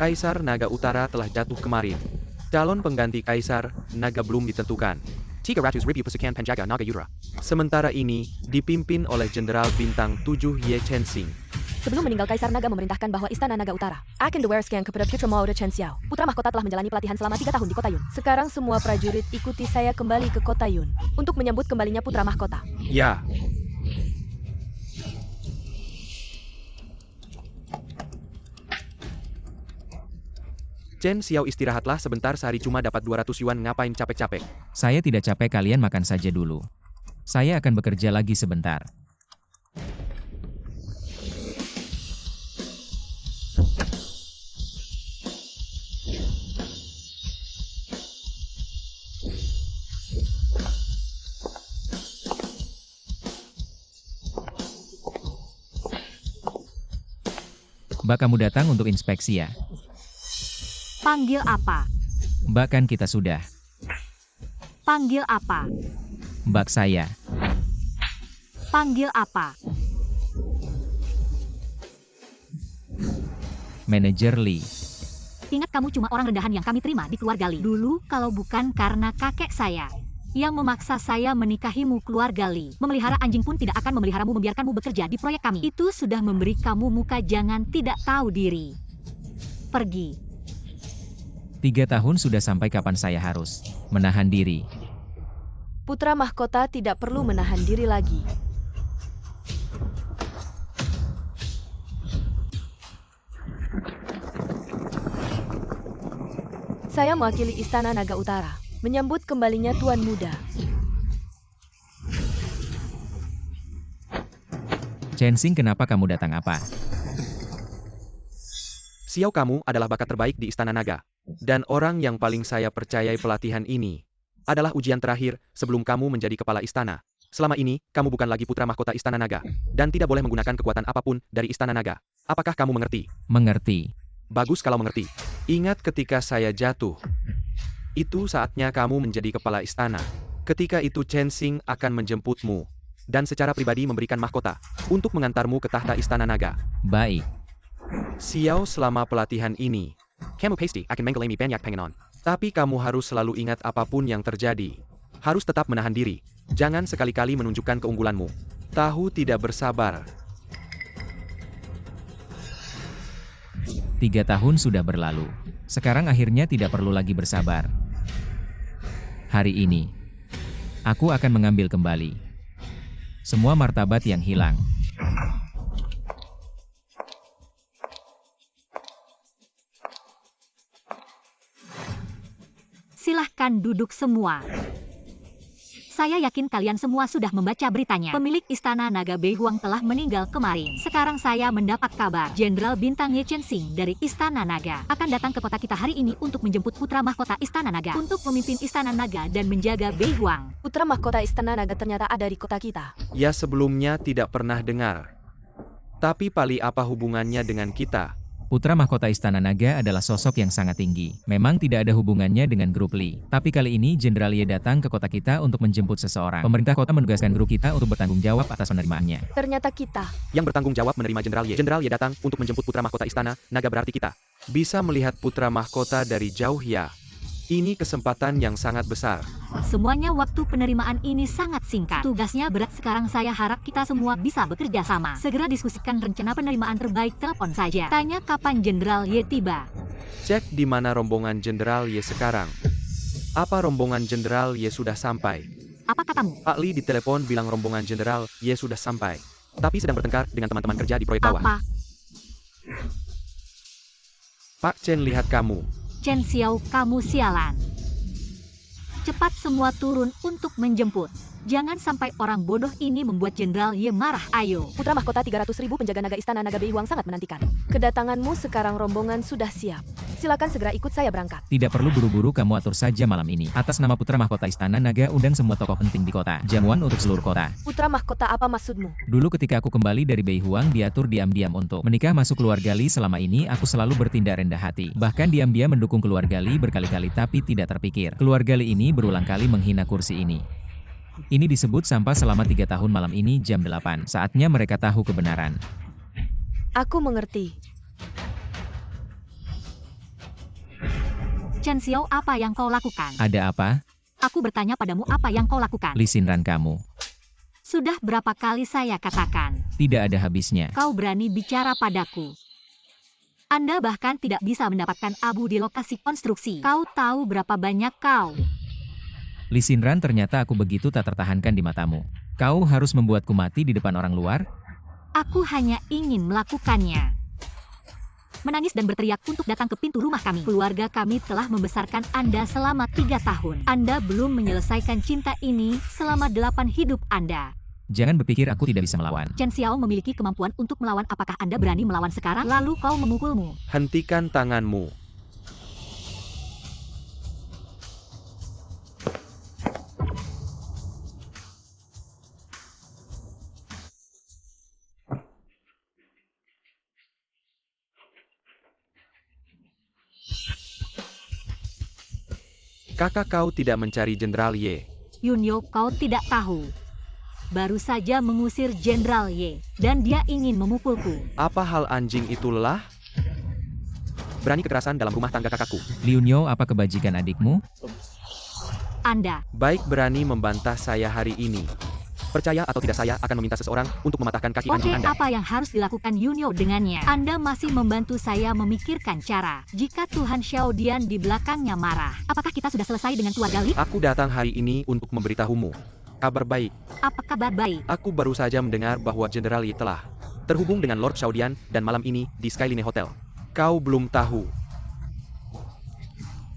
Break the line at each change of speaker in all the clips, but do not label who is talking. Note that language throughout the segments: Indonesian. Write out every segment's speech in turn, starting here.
Kaisar Naga Utara telah jatuh kemarin. Calon pengganti Kaisar Naga belum ditentukan. Tiga Ratus Ribu Pasukan Penjaga Naga Utara. Sementara ini, dipimpin oleh Jenderal Bintang 7 Ye Chensing.
Sebelum meninggal Kaisar Naga memerintahkan bahwa Istana Naga Utara akan diwariskan kepada Putra Mahkota Chen Xiao. Putra Mahkota telah menjalani pelatihan selama 3 tahun di Kota Yun. Sekarang semua prajurit ikuti saya kembali ke Kota Yun untuk menyambut kembalinya Putra Mahkota.
Ya. Chen Xiao, istirahatlah sebentar, sehari cuma dapat 200 yuan, ngapain capek-capek?
Saya tidak capek, kalian makan saja dulu. Saya akan bekerja lagi sebentar. Mbak, kamu datang untuk inspeksi ya?
Panggil apa?
Mbak, kan kita sudah.
Panggil apa?
Mbak saya.
Panggil apa?
Manajer Li.
Ingat, kamu cuma orang rendahan yang kami terima di keluarga Li. Dulu kalau bukan karena kakek saya yang memaksa saya menikahimu, keluarga Li memelihara anjing pun tidak akan memeliharamu, membiarkanmu bekerja di proyek kami. Itu sudah memberi kamu muka, jangan tidak tahu diri. Pergi.
3 tahun sudah, sampai kapan saya harus menahan diri?
Putra Mahkota tidak perlu menahan diri lagi. Saya mewakili Istana Naga Utara, menyambut kembalinya Tuan Muda.
Chensing, kenapa kamu datang, apa?
Xiao, kamu adalah bakat terbaik di Istana Naga. Dan orang yang paling saya percayai. Pelatihan ini adalah ujian terakhir sebelum kamu menjadi kepala istana. Selama ini, kamu bukan lagi Putra Mahkota Istana Naga, dan tidak boleh menggunakan kekuatan apapun dari Istana Naga. Apakah kamu mengerti?
Mengerti.
Bagus kalau mengerti. Ingat, ketika saya jatuh, itu saatnya kamu menjadi kepala istana. Ketika itu Chensing akan menjemputmu, dan secara pribadi memberikan mahkota untuk mengantarmu ke tahta Istana Naga.
Baik.
Xiao, selama pelatihan ini, kamu pasti akan mengalami banyak pengenon. Tapi kamu harus selalu ingat, apapun yang terjadi, harus tetap menahan diri. Jangan sekali-kali menunjukkan keunggulanmu. Tahu tidak bersabar.
3 tahun sudah berlalu. Sekarang akhirnya tidak perlu lagi bersabar. Hari ini, aku akan mengambil kembali semua martabat yang hilang.
Silahkan duduk semua. Saya yakin kalian semua sudah membaca beritanya. Pemilik Istana Naga Bei Huang telah meninggal kemarin. Sekarang saya mendapat kabar Jenderal Bintang Ye Chensing dari Istana Naga akan datang ke kota kita hari ini untuk menjemput Putra Mahkota Istana Naga untuk memimpin Istana Naga dan menjaga Bei Huang.
Putra Mahkota Istana Naga ternyata ada di kota kita.
Ya, sebelumnya tidak pernah dengar. Tapi Pali, apa hubungannya dengan kita?
Putra Mahkota Istana Naga adalah sosok yang sangat tinggi. Memang tidak ada hubungannya dengan grup Li. Tapi kali ini Jenderal Ye datang ke kota kita untuk menjemput seseorang. Pemerintah kota menugaskan grup kita untuk bertanggung jawab atas penerimaannya.
Ternyata kita
yang bertanggung jawab menerima Jenderal Ye. Jenderal Ye datang untuk menjemput Putra Mahkota Istana Naga, berarti kita bisa melihat Putra Mahkota dari jauh ya. Ini kesempatan yang sangat besar.
Semuanya waktu penerimaan ini sangat singkat. Tugasnya berat, sekarang saya harap kita semua bisa bekerja sama. Segera diskusikan rencana penerimaan terbaik, telepon saja. Tanya kapan Jenderal Ye tiba.
Cek di mana rombongan Jenderal Ye sekarang. Apa rombongan Jenderal Ye sudah sampai?
Apa katamu?
Pak Li ditelepon bilang rombongan Jenderal Ye sudah sampai. Tapi sedang bertengkar dengan teman-teman kerja di proyek bawah.
Apa?
Pak Chen, lihat kamu.
Chen Xiao, kamu sialan. Cepat semua turun untuk menjemput. Jangan sampai orang bodoh ini membuat Jenderal Ye marah. Ayo.
Putra Mahkota 300.000 penjaga naga Istana Naga Bei Huang sangat menantikan kedatanganmu. Sekarang rombongan sudah siap. Silakan segera ikut saya berangkat.
Tidak perlu buru-buru, kamu atur saja malam ini. Atas nama Putra Mahkota Istana Naga, undang semua tokoh penting di kota. Jamuan untuk seluruh kota.
Putra Mahkota, apa maksudmu?
Dulu ketika aku kembali dari Bei Huang, diatur diam-diam untuk menikah masuk keluarga Li. Selama ini aku selalu bertindak rendah hati. Bahkan diam-diam mendukung keluarga Li berkali-kali, tapi tidak terpikir keluarga Li ini berulang kali menghina kursi ini. Ini disebut sampah selama 3 tahun. Malam ini jam 8. Saatnya mereka tahu kebenaran.
Aku mengerti.
Chen Xiao, apa yang kau lakukan?
Ada apa?
Aku bertanya padamu apa yang kau lakukan.
Li Xinran kamu.
Sudah berapa kali saya katakan?
Tidak ada habisnya.
Kau berani bicara padaku. Anda bahkan tidak bisa mendapatkan abu di lokasi konstruksi. Kau tahu berapa banyak kau?
Li Xinran, ternyata aku begitu tak tertahankan di matamu. Kau harus membuatku mati di depan orang luar?
Aku hanya ingin melakukannya. Menangis dan berteriak untuk datang ke pintu rumah kami. Keluarga kami telah membesarkan Anda selama 3 tahun. Anda belum menyelesaikan cinta ini selama 8 hidup Anda.
Jangan berpikir aku tidak bisa melawan.
Chen Xiao memiliki kemampuan untuk melawan. Apakah Anda berani melawan sekarang? Lalu kau memukulmu.
Hentikan tanganmu. Kakak kau tidak mencari Jenderal Ye.
Yunyo, kau tidak tahu. Baru saja mengusir Jenderal Ye, dan dia ingin memukulku.
Apa hal anjing itu lelah? Berani kekerasan dalam rumah tangga kakakku.
Liu Nyo, apa kebajikan adikmu?
Anda.
Baik, berani membantah saya hari ini. Percaya atau tidak, saya akan meminta seseorang untuk mematahkan kaki anjing
Oke,
Anda.
apa yang harus dilakukan Yunyo dengannya? Anda masih membantu saya memikirkan cara. Jika Tuhan Xiaodian di belakangnya marah, apakah kita sudah selesai dengan keluarga Li?
Aku datang hari ini untuk memberitahumu kabar baik.
Apa kabar baik?
Aku baru saja mendengar bahwa Jenderal Yi telah terhubung dengan Lord Xiaodian dan malam ini di Skyline Hotel. Kau belum tahu.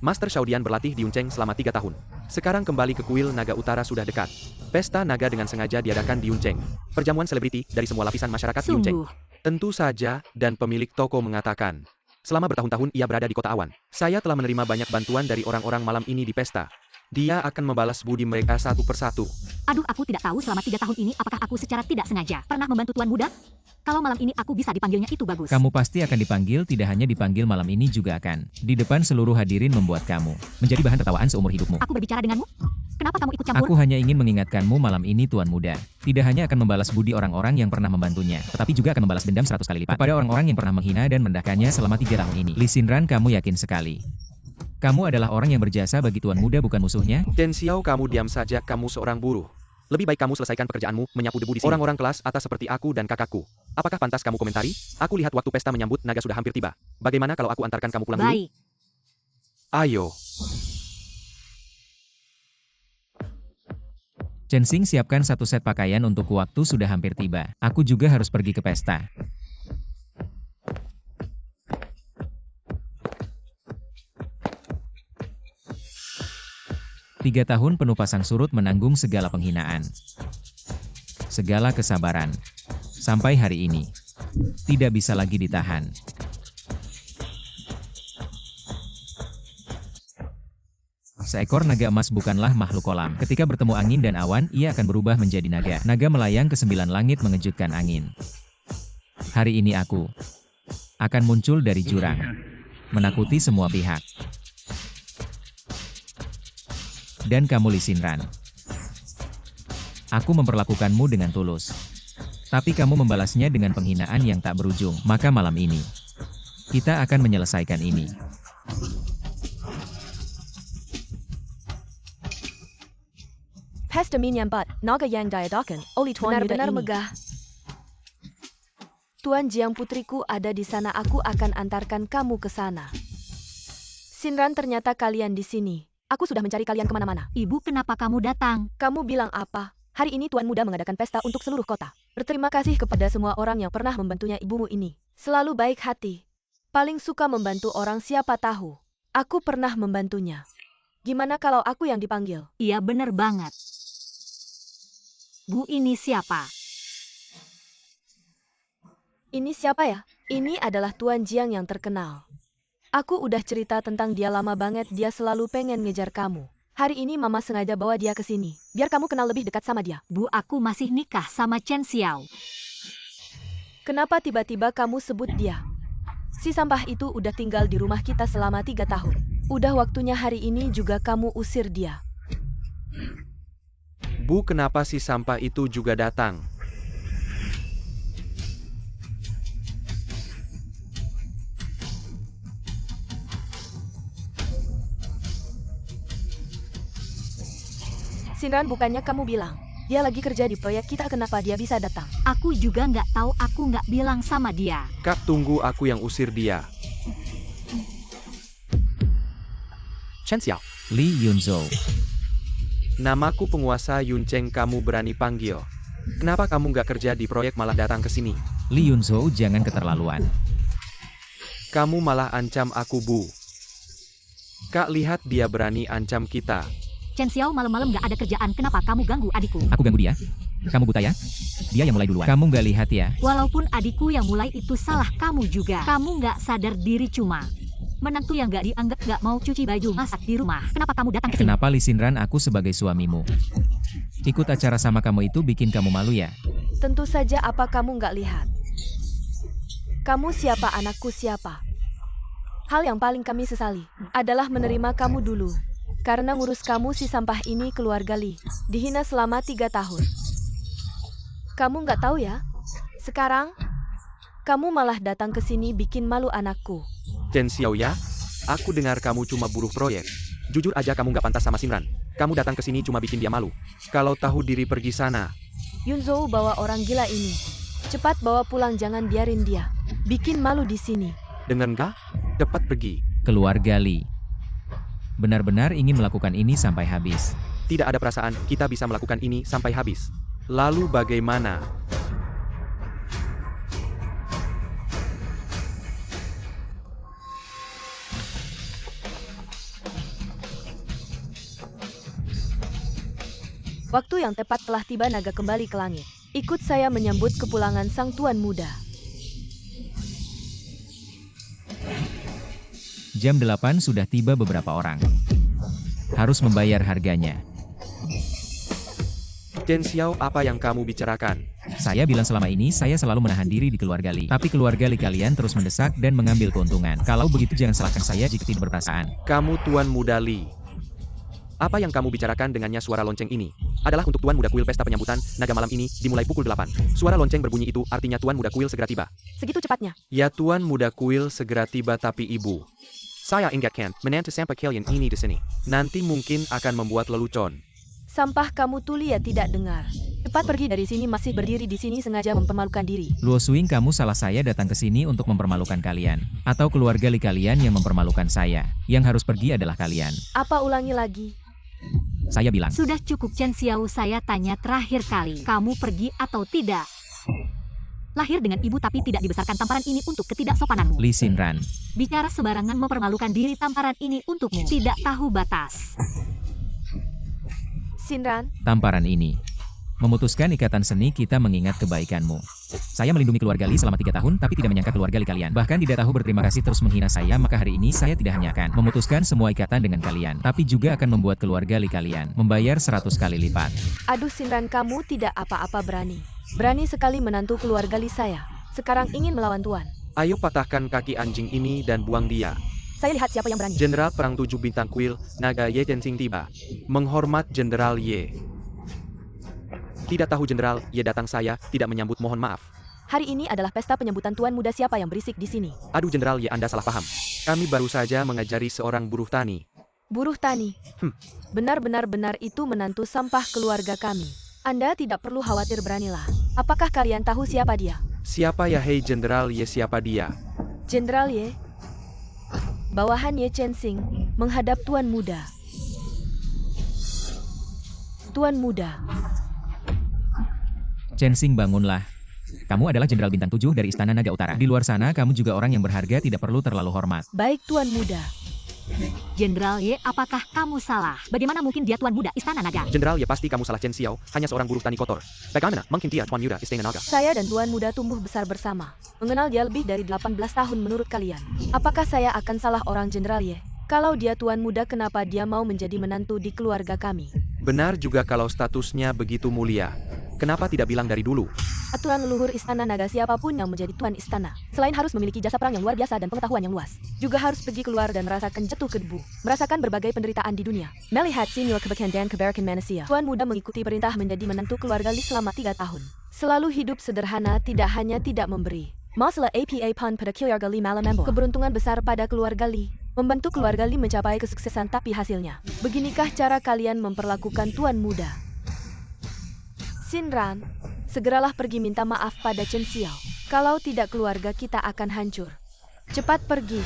Master Xiaodian berlatih di Yuncheng selama 3 tahun. Sekarang kembali ke kuil Naga Utara sudah dekat. Pesta naga dengan sengaja diadakan di Yuncheng. Perjamuan selebriti dari semua lapisan masyarakat di Yuncheng.
Sungguh.
Tentu saja, dan pemilik toko mengatakan, selama bertahun-tahun ia berada di kota awan. Saya telah menerima banyak bantuan dari orang-orang malam ini di pesta. Dia akan membalas budi mereka satu persatu.
Aduh, aku tidak tahu selama 3 tahun ini apakah aku secara tidak sengaja pernah membantu Tuan Muda? Kalau malam ini aku bisa dipanggilnya itu bagus.
Kamu pasti akan dipanggil, tidak hanya dipanggil malam ini juga akan. Di depan seluruh hadirin membuat kamu menjadi bahan tertawaan seumur hidupmu.
Aku berbicara denganmu? Kenapa kamu ikut campur?
Aku hanya ingin mengingatkanmu malam ini Tuan Muda. Tidak hanya akan membalas budi orang-orang yang pernah membantunya, tetapi juga akan membalas dendam 100 kali lipat pada orang-orang yang pernah menghina dan merendahkannya selama 3 tahun ini. Li Xinran, kamu yakin sekali? Kamu adalah orang yang berjasa bagi Tuan Muda, bukan musuhnya?
Chen Xiao, kamu diam saja, kamu seorang buruh. Lebih baik kamu selesaikan pekerjaanmu, menyapu debu di sini. Orang-orang kelas atas seperti aku dan kakakku. Apakah pantas kamu komentari? Aku lihat waktu pesta menyambut naga sudah hampir tiba. Bagaimana kalau aku antarkan kamu pulang dulu?
Baik.
Ayo.
Chen Xing, siapkan 1 set pakaian untuk waktu sudah hampir tiba. Aku juga harus pergi ke pesta. Tiga tahun penuh pasang surut menanggung segala penghinaan, segala kesabaran. Sampai hari ini, tidak bisa lagi ditahan. Seekor naga emas bukanlah makhluk kolam. Ketika bertemu angin dan awan, ia akan berubah menjadi naga. Naga melayang ke 9 langit mengejutkan angin. Hari ini aku akan muncul dari jurang, menakuti semua pihak. Dan kamu Li Xinran, aku memperlakukanmu dengan tulus. Tapi kamu membalasnya dengan penghinaan yang tak berujung. Maka malam ini, kita akan menyelesaikan ini.
Pesta menyambat naga yang diadakan oleh Tuan Yuda
Benar-benar
ini.
megah.
Tuan Jiang, putriku ada di sana. Aku akan antarkan kamu ke sana. Xinran, ternyata kalian di sini. Aku sudah mencari kalian kemana-mana.
Ibu, kenapa kamu datang?
Kamu bilang apa? Hari ini Tuan Muda mengadakan pesta untuk seluruh kota. Berterima kasih kepada semua orang yang pernah membantunya ibumu ini. Selalu baik hati. Paling suka membantu orang, siapa tahu. Aku pernah membantunya. Gimana kalau aku yang dipanggil?
Iya, benar banget. Bu, ini siapa?
Ini siapa ya? Ini adalah Tuan Jiang yang terkenal. Aku udah cerita tentang dia lama banget, dia selalu pengen ngejar kamu. Hari ini Mama sengaja bawa dia ke sini, biar kamu kenal lebih dekat sama dia.
Bu, aku masih nikah sama Chen Xiao.
Kenapa tiba-tiba kamu sebut dia? Si sampah itu udah tinggal di rumah kita selama 3 tahun. Udah waktunya hari ini juga kamu usir dia.
Bu, kenapa si sampah itu juga datang?
Sinran, bukannya kamu bilang dia lagi kerja di proyek kita, kenapa dia bisa datang?
Aku juga nggak tahu, aku nggak bilang sama dia.
Kak, tunggu, aku yang usir dia. Chen Xiao.
Li Yunzhou.
Namaku penguasa Yun Cheng, kamu berani panggil. Kenapa kamu nggak kerja di proyek malah datang ke sini?
Li Yunzhou, jangan keterlaluan.
Kamu malah ancam aku, Bu. Kak, lihat dia berani ancam kita.
Chen Xiao, malam-malam nggak ada kerjaan, kenapa kamu ganggu adikku?
Aku ganggu dia? Kamu buta ya? Dia yang mulai duluan. Kamu nggak lihat ya?
Walaupun adikku yang mulai, itu salah kamu juga. Kamu nggak sadar diri, cuma menantu yang nggak dianggap, nggak mau cuci baju, masak di rumah. Kenapa kamu datang ke sini?
Kenapa Li Xinran, aku sebagai suamimu? Ikut acara sama kamu itu bikin kamu malu ya?
Tentu saja, apa kamu nggak lihat? Kamu siapa, anakku siapa? Hal yang paling kami sesali adalah menerima kamu dulu. Karena ngurus kamu si sampah ini, keluarga Li dihina selama 3 tahun. Kamu nggak tahu ya? Sekarang, kamu malah datang ke sini bikin malu anakku.
Chen Xiao ya? Aku dengar kamu cuma buruh proyek. Jujur aja kamu nggak pantas sama Simran. Kamu datang ke sini cuma bikin dia malu. Kalau tahu diri pergi sana.
Yunzhou, bawa orang gila ini. Cepat bawa pulang, jangan biarin dia bikin malu di sini.
Dengar nggak? Cepat pergi.
Keluarga Li benar-benar ingin melakukan ini sampai habis.
Tidak ada perasaan kita bisa melakukan ini sampai habis. Lalu bagaimana?
Waktu yang tepat telah tiba, naga kembali ke langit. Ikut saya menyambut kepulangan sang tuan muda.
Jam 8 sudah tiba, beberapa orang harus membayar harganya.
Chen Xiao, apa yang kamu bicarakan?
Saya bilang selama ini saya selalu menahan diri di keluarga Li. Tapi keluarga Li kalian terus mendesak dan mengambil keuntungan. Kalau begitu jangan salahkan saya jika tidak berperasaan.
Kamu tuan muda Li. Apa yang kamu bicarakan dengannya suara lonceng ini? Adalah untuk tuan muda kuil pesta penyambutan naga malam ini dimulai pukul 8. Suara lonceng berbunyi itu artinya tuan muda kuil segera tiba.
Segitu cepatnya?
Ya, tuan muda kuil segera tiba, tapi ibu, saya ingatkan, menantu sampah kalian ini di sini. Nanti mungkin akan membuat lelucon.
Sampah kamu, Tuli, ya tidak dengar. Cepat pergi dari sini, masih berdiri di sini sengaja mempermalukan diri.
Luo Suing, kamu salah, saya datang ke sini untuk mempermalukan kalian. Atau keluarga Li kalian yang mempermalukan saya. Yang harus pergi adalah kalian.
Apa, ulangi lagi?
Saya bilang.
Sudah cukup, Chen Xiao, saya tanya terakhir kali. Kamu pergi atau tidak? Lahir dengan ibu tapi tidak dibesarkan, tamparan ini untuk ketidaksopananmu.
Li Xinran.
Bicara sembarangan, mempermalukan diri, tamparan ini untukmu. Tidak tahu batas.
Sinran,
Tamparan ini memutuskan ikatan seni kita mengingat kebaikanmu. Saya melindungi keluarga Li selama 3 tahun, tapi tidak menyangka keluarga Li kalian. Bahkan tidak tahu berterima kasih, terus menghina saya. Maka hari ini saya tidak hanya akan memutuskan semua ikatan dengan kalian, tapi juga akan membuat keluarga Li kalian membayar 100 kali lipat.
aduh Sinran, kamu tidak apa-apa, berani. Berani sekali menantu keluarga Li saya. Sekarang ingin melawan tuan.
Ayo patahkan kaki anjing ini dan buang dia.
Saya lihat siapa yang berani.
Jenderal Perang 7 Bintang Kuil, Naga Ye Tensing tiba. Menghormat Jenderal Ye. Tidak tahu Jenderal Ye datang, saya tidak menyambut, mohon maaf.
Hari ini adalah pesta penyambutan tuan muda, siapa yang berisik di sini?
Aduh Jenderal Ye, Anda salah paham. Kami baru saja mengajari seorang buruh tani.
Buruh tani? Benar-benar itu menantu sampah keluarga kami. Anda tidak perlu khawatir, beranilah. Apakah kalian tahu siapa dia?
Siapa ya, hei Jenderal Ye, siapa dia?
Jenderal Ye? Bawahan Ye Chen Xing menghadap tuan muda. Tuan muda.
Chen Xing, bangunlah. Kamu adalah Jenderal Bintang 7 dari Istana Naga Utara. Di luar sana kamu juga orang yang berharga, tidak perlu terlalu hormat.
Baik tuan muda.
Jenderal Ye, apakah kamu salah? Bagaimana mungkin dia tuan muda Istana Naga?
Jenderal Ye, pasti kamu salah, Chen Xiao, hanya seorang buruh tani kotor. Bagaimana mungkin dia tuan muda Istana Naga?
Saya dan tuan muda tumbuh besar bersama. Mengenal dia lebih dari 18 tahun menurut kalian. Apakah saya akan salah orang Jenderal Ye? Kalau dia tuan muda, kenapa dia mau menjadi menantu di keluarga kami?
Benar juga kalau statusnya begitu mulia. Kenapa tidak bilang dari dulu?
Aturan leluhur Istana Naga, siapapun yang menjadi tuan istana, selain harus memiliki jasa perang yang luar biasa dan pengetahuan yang luas, juga harus pergi keluar dan merasakan jatuh ke debu, merasakan berbagai penderitaan di dunia. Melihat senior kebakan dan kebarakan manusia, tuan muda mengikuti perintah menjadi menantu keluarga Li selama 3 tahun. Selalu hidup sederhana, tidak hanya tidak memberi. Masalah apa pun pada keluarga Li malam membawa keberuntungan besar pada keluarga Li. Membantu keluarga Li mencapai kesuksesan tapi hasilnya. Beginikah cara kalian memperlakukan tuan muda? Xinran, segeralah pergi minta maaf pada Chen Xiao. Kalau tidak keluarga kita akan hancur. Cepat pergi.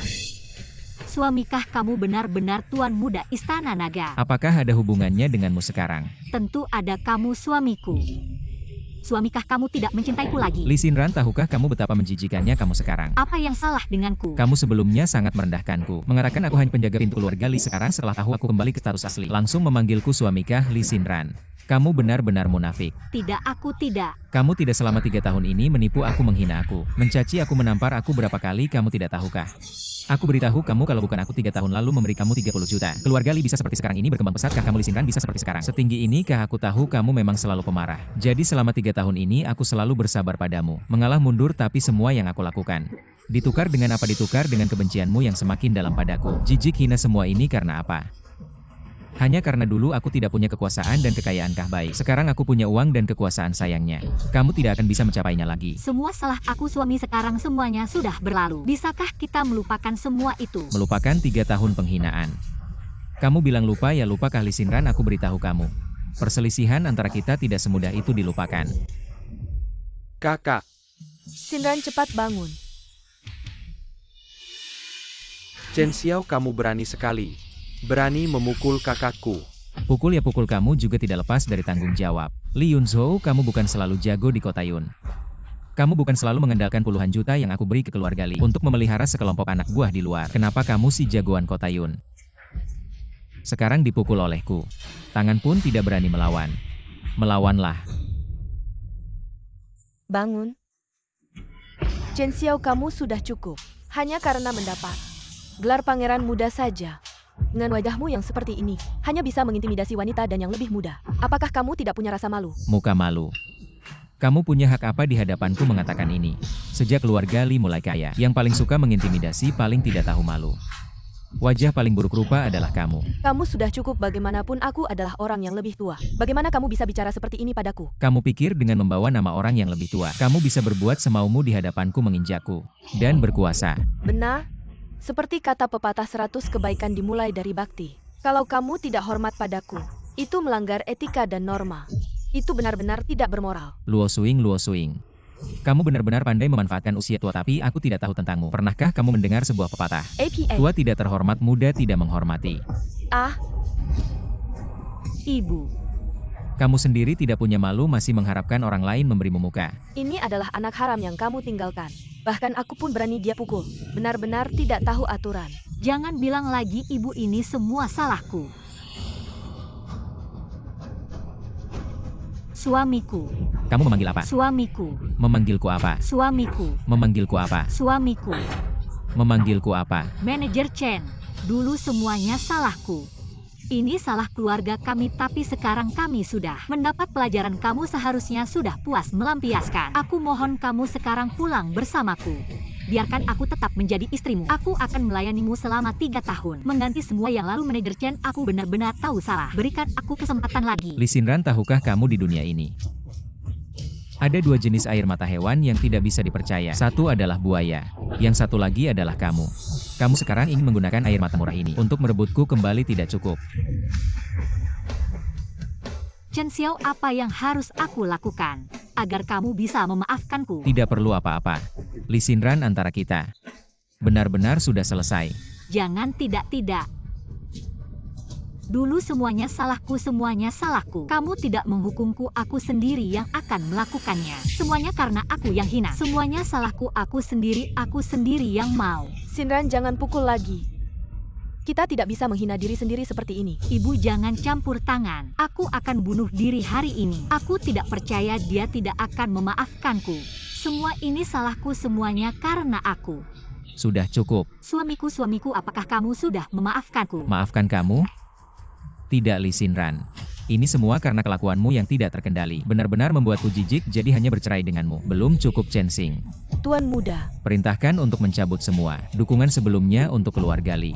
Suamikah kamu benar-benar tuan muda Istana Naga?
Apakah ada hubungannya denganmu sekarang?
Tentu ada, kamu suamiku. Suamikah kamu tidak mencintaiku lagi?
Li Xinran, tahukah kamu betapa menjijikannya kamu sekarang?
Apa yang salah denganku?
Kamu sebelumnya sangat merendahkanku. Mengatakan aku hanya penjaga pintu keluarga Li, sekarang setelah tahu aku kembali ke status asli. Langsung memanggilku suamikah Li Xinran. Kamu benar-benar munafik.
Tidak, aku tidak.
Kamu tidak selama 3 tahun ini menipu aku, menghina aku, mencaci aku, menampar aku berapa kali, kamu tidak tahukah? Aku beritahu kamu kalau bukan aku 3 tahun lalu memberi kamu 30 juta. Keluarga Li bisa seperti sekarang ini berkembang pesat, kah kamu Li Xinran bisa seperti sekarang? Setinggi ini kah aku tahu kamu memang selalu pemarah. Jadi selama 3 tahun ini aku selalu bersabar padamu. Mengalah mundur tapi semua yang aku lakukan. Ditukar dengan apa? Ditukar dengan kebencianmu yang semakin dalam padaku. Jijik, hina, semua ini karena apa? Hanya karena dulu aku tidak punya kekuasaan dan kekayaan kah baik. Sekarang aku punya uang dan kekuasaan, sayangnya kamu tidak akan bisa mencapainya lagi.
Semua salah aku suami, sekarang semuanya sudah berlalu. Bisakah kita melupakan semua itu?
Melupakan 3 tahun penghinaan. Kamu bilang lupa, ya lupakah Li Xinran? Aku beritahu kamu. Perselisihan antara kita tidak semudah itu dilupakan.
Kakak,
Xinran, cepat bangun.
Chen Xiao, kamu berani sekali. Berani memukul kakakku.
Pukul ya pukul, kamu juga tidak lepas dari tanggung jawab. Li Yunzhou, kamu bukan selalu jago di kota Yun. Kamu bukan selalu mengandalkan puluhan juta yang aku beri ke keluarga Li untuk memelihara sekelompok anak buah di luar. Kenapa kamu si jagoan kota Yun sekarang dipukul olehku? Tangan pun tidak berani melawan. Melawanlah.
Bangun. Chen Xiao, kamu sudah cukup. Hanya karena mendapat gelar pangeran muda saja. Dengan wajahmu yang seperti ini, hanya bisa mengintimidasi wanita dan yang lebih muda. Apakah kamu tidak punya rasa malu?
Muka malu. Kamu punya hak apa di hadapanku mengatakan ini? Sejak keluarga Li mulai kaya, yang paling suka mengintimidasi paling tidak tahu malu. Wajah paling buruk rupa adalah kamu.
Kamu sudah cukup, bagaimanapun aku adalah orang yang lebih tua. Bagaimana kamu bisa bicara seperti ini padaku?
Kamu pikir dengan membawa nama orang yang lebih tua, kamu bisa berbuat semaumu di hadapanku, menginjakku, dan berkuasa?
Benar? Seperti kata pepatah, 100 kebaikan dimulai dari bakti. Kalau kamu tidak hormat padaku, itu melanggar etika dan norma. Itu benar-benar tidak bermoral.
Luo Suing, Luo Suing. Kamu benar-benar pandai memanfaatkan usia tua, tapi aku tidak tahu tentangmu. Pernahkah kamu mendengar sebuah pepatah?
APA.
Tua tidak terhormat, muda tidak menghormati.
Ah,
Ibu.
Kamu sendiri tidak punya malu, masih mengharapkan orang lain memberimu muka.
ini adalah anak haram yang kamu tinggalkan. Bahkan aku pun berani dia pukul. Benar-benar tidak tahu aturan.
Jangan bilang lagi ibu, ini semua salahku. Suamiku.
Kamu memanggil apa?
Suamiku.
Memanggilku apa?
Suamiku.
Memanggilku apa?
Suamiku.
Memanggilku apa?
Manajer Chen. Dulu semuanya salahku. Ini salah keluarga kami, tapi sekarang kami sudah mendapat pelajaran. Kamu seharusnya sudah puas melampiaskan. Aku mohon kamu sekarang pulang bersamaku. Biarkan aku tetap menjadi istrimu. Aku akan melayanimu selama 3 tahun. Mengganti semua yang lalu. Manajer Chen, aku benar-benar tahu salah. Berikan aku kesempatan lagi.
Li Xinran, tahukah kamu di dunia ini ada 2 jenis air mata hewan yang tidak bisa dipercaya. Satu adalah buaya. Yang satu lagi adalah kamu. Kamu sekarang ingin menggunakan air mata murah ini untuk merebutku kembali, tidak cukup.
Chen Xiao, apa yang harus aku lakukan agar kamu bisa memaafkanku?
Tidak perlu apa-apa. Li Xinran, antara kita benar-benar sudah selesai.
Jangan tidak. Dulu semuanya salahku, semuanya salahku. Kamu tidak menghukumku, aku sendiri yang akan melakukannya. Semuanya karena aku yang hina. Semuanya salahku, aku sendiri yang mau.
Xinran, jangan pukul lagi. Kita tidak bisa menghina diri sendiri seperti ini.
Ibu jangan campur tangan. Aku akan bunuh diri hari ini. Aku tidak percaya dia tidak akan memaafkanku. Semua ini salahku, semuanya karena aku.
Sudah cukup.
Suamiku, apakah kamu sudah memaafkanku?
Maafkan kamu? Tidak, Li Xinran. Ini semua karena kelakuanmu yang tidak terkendali. Benar-benar membuatku jijik, jadi hanya bercerai denganmu. Belum cukup, Chen Xing.
Tuan muda.
Perintahkan untuk mencabut semua dukungan sebelumnya untuk keluarga Li.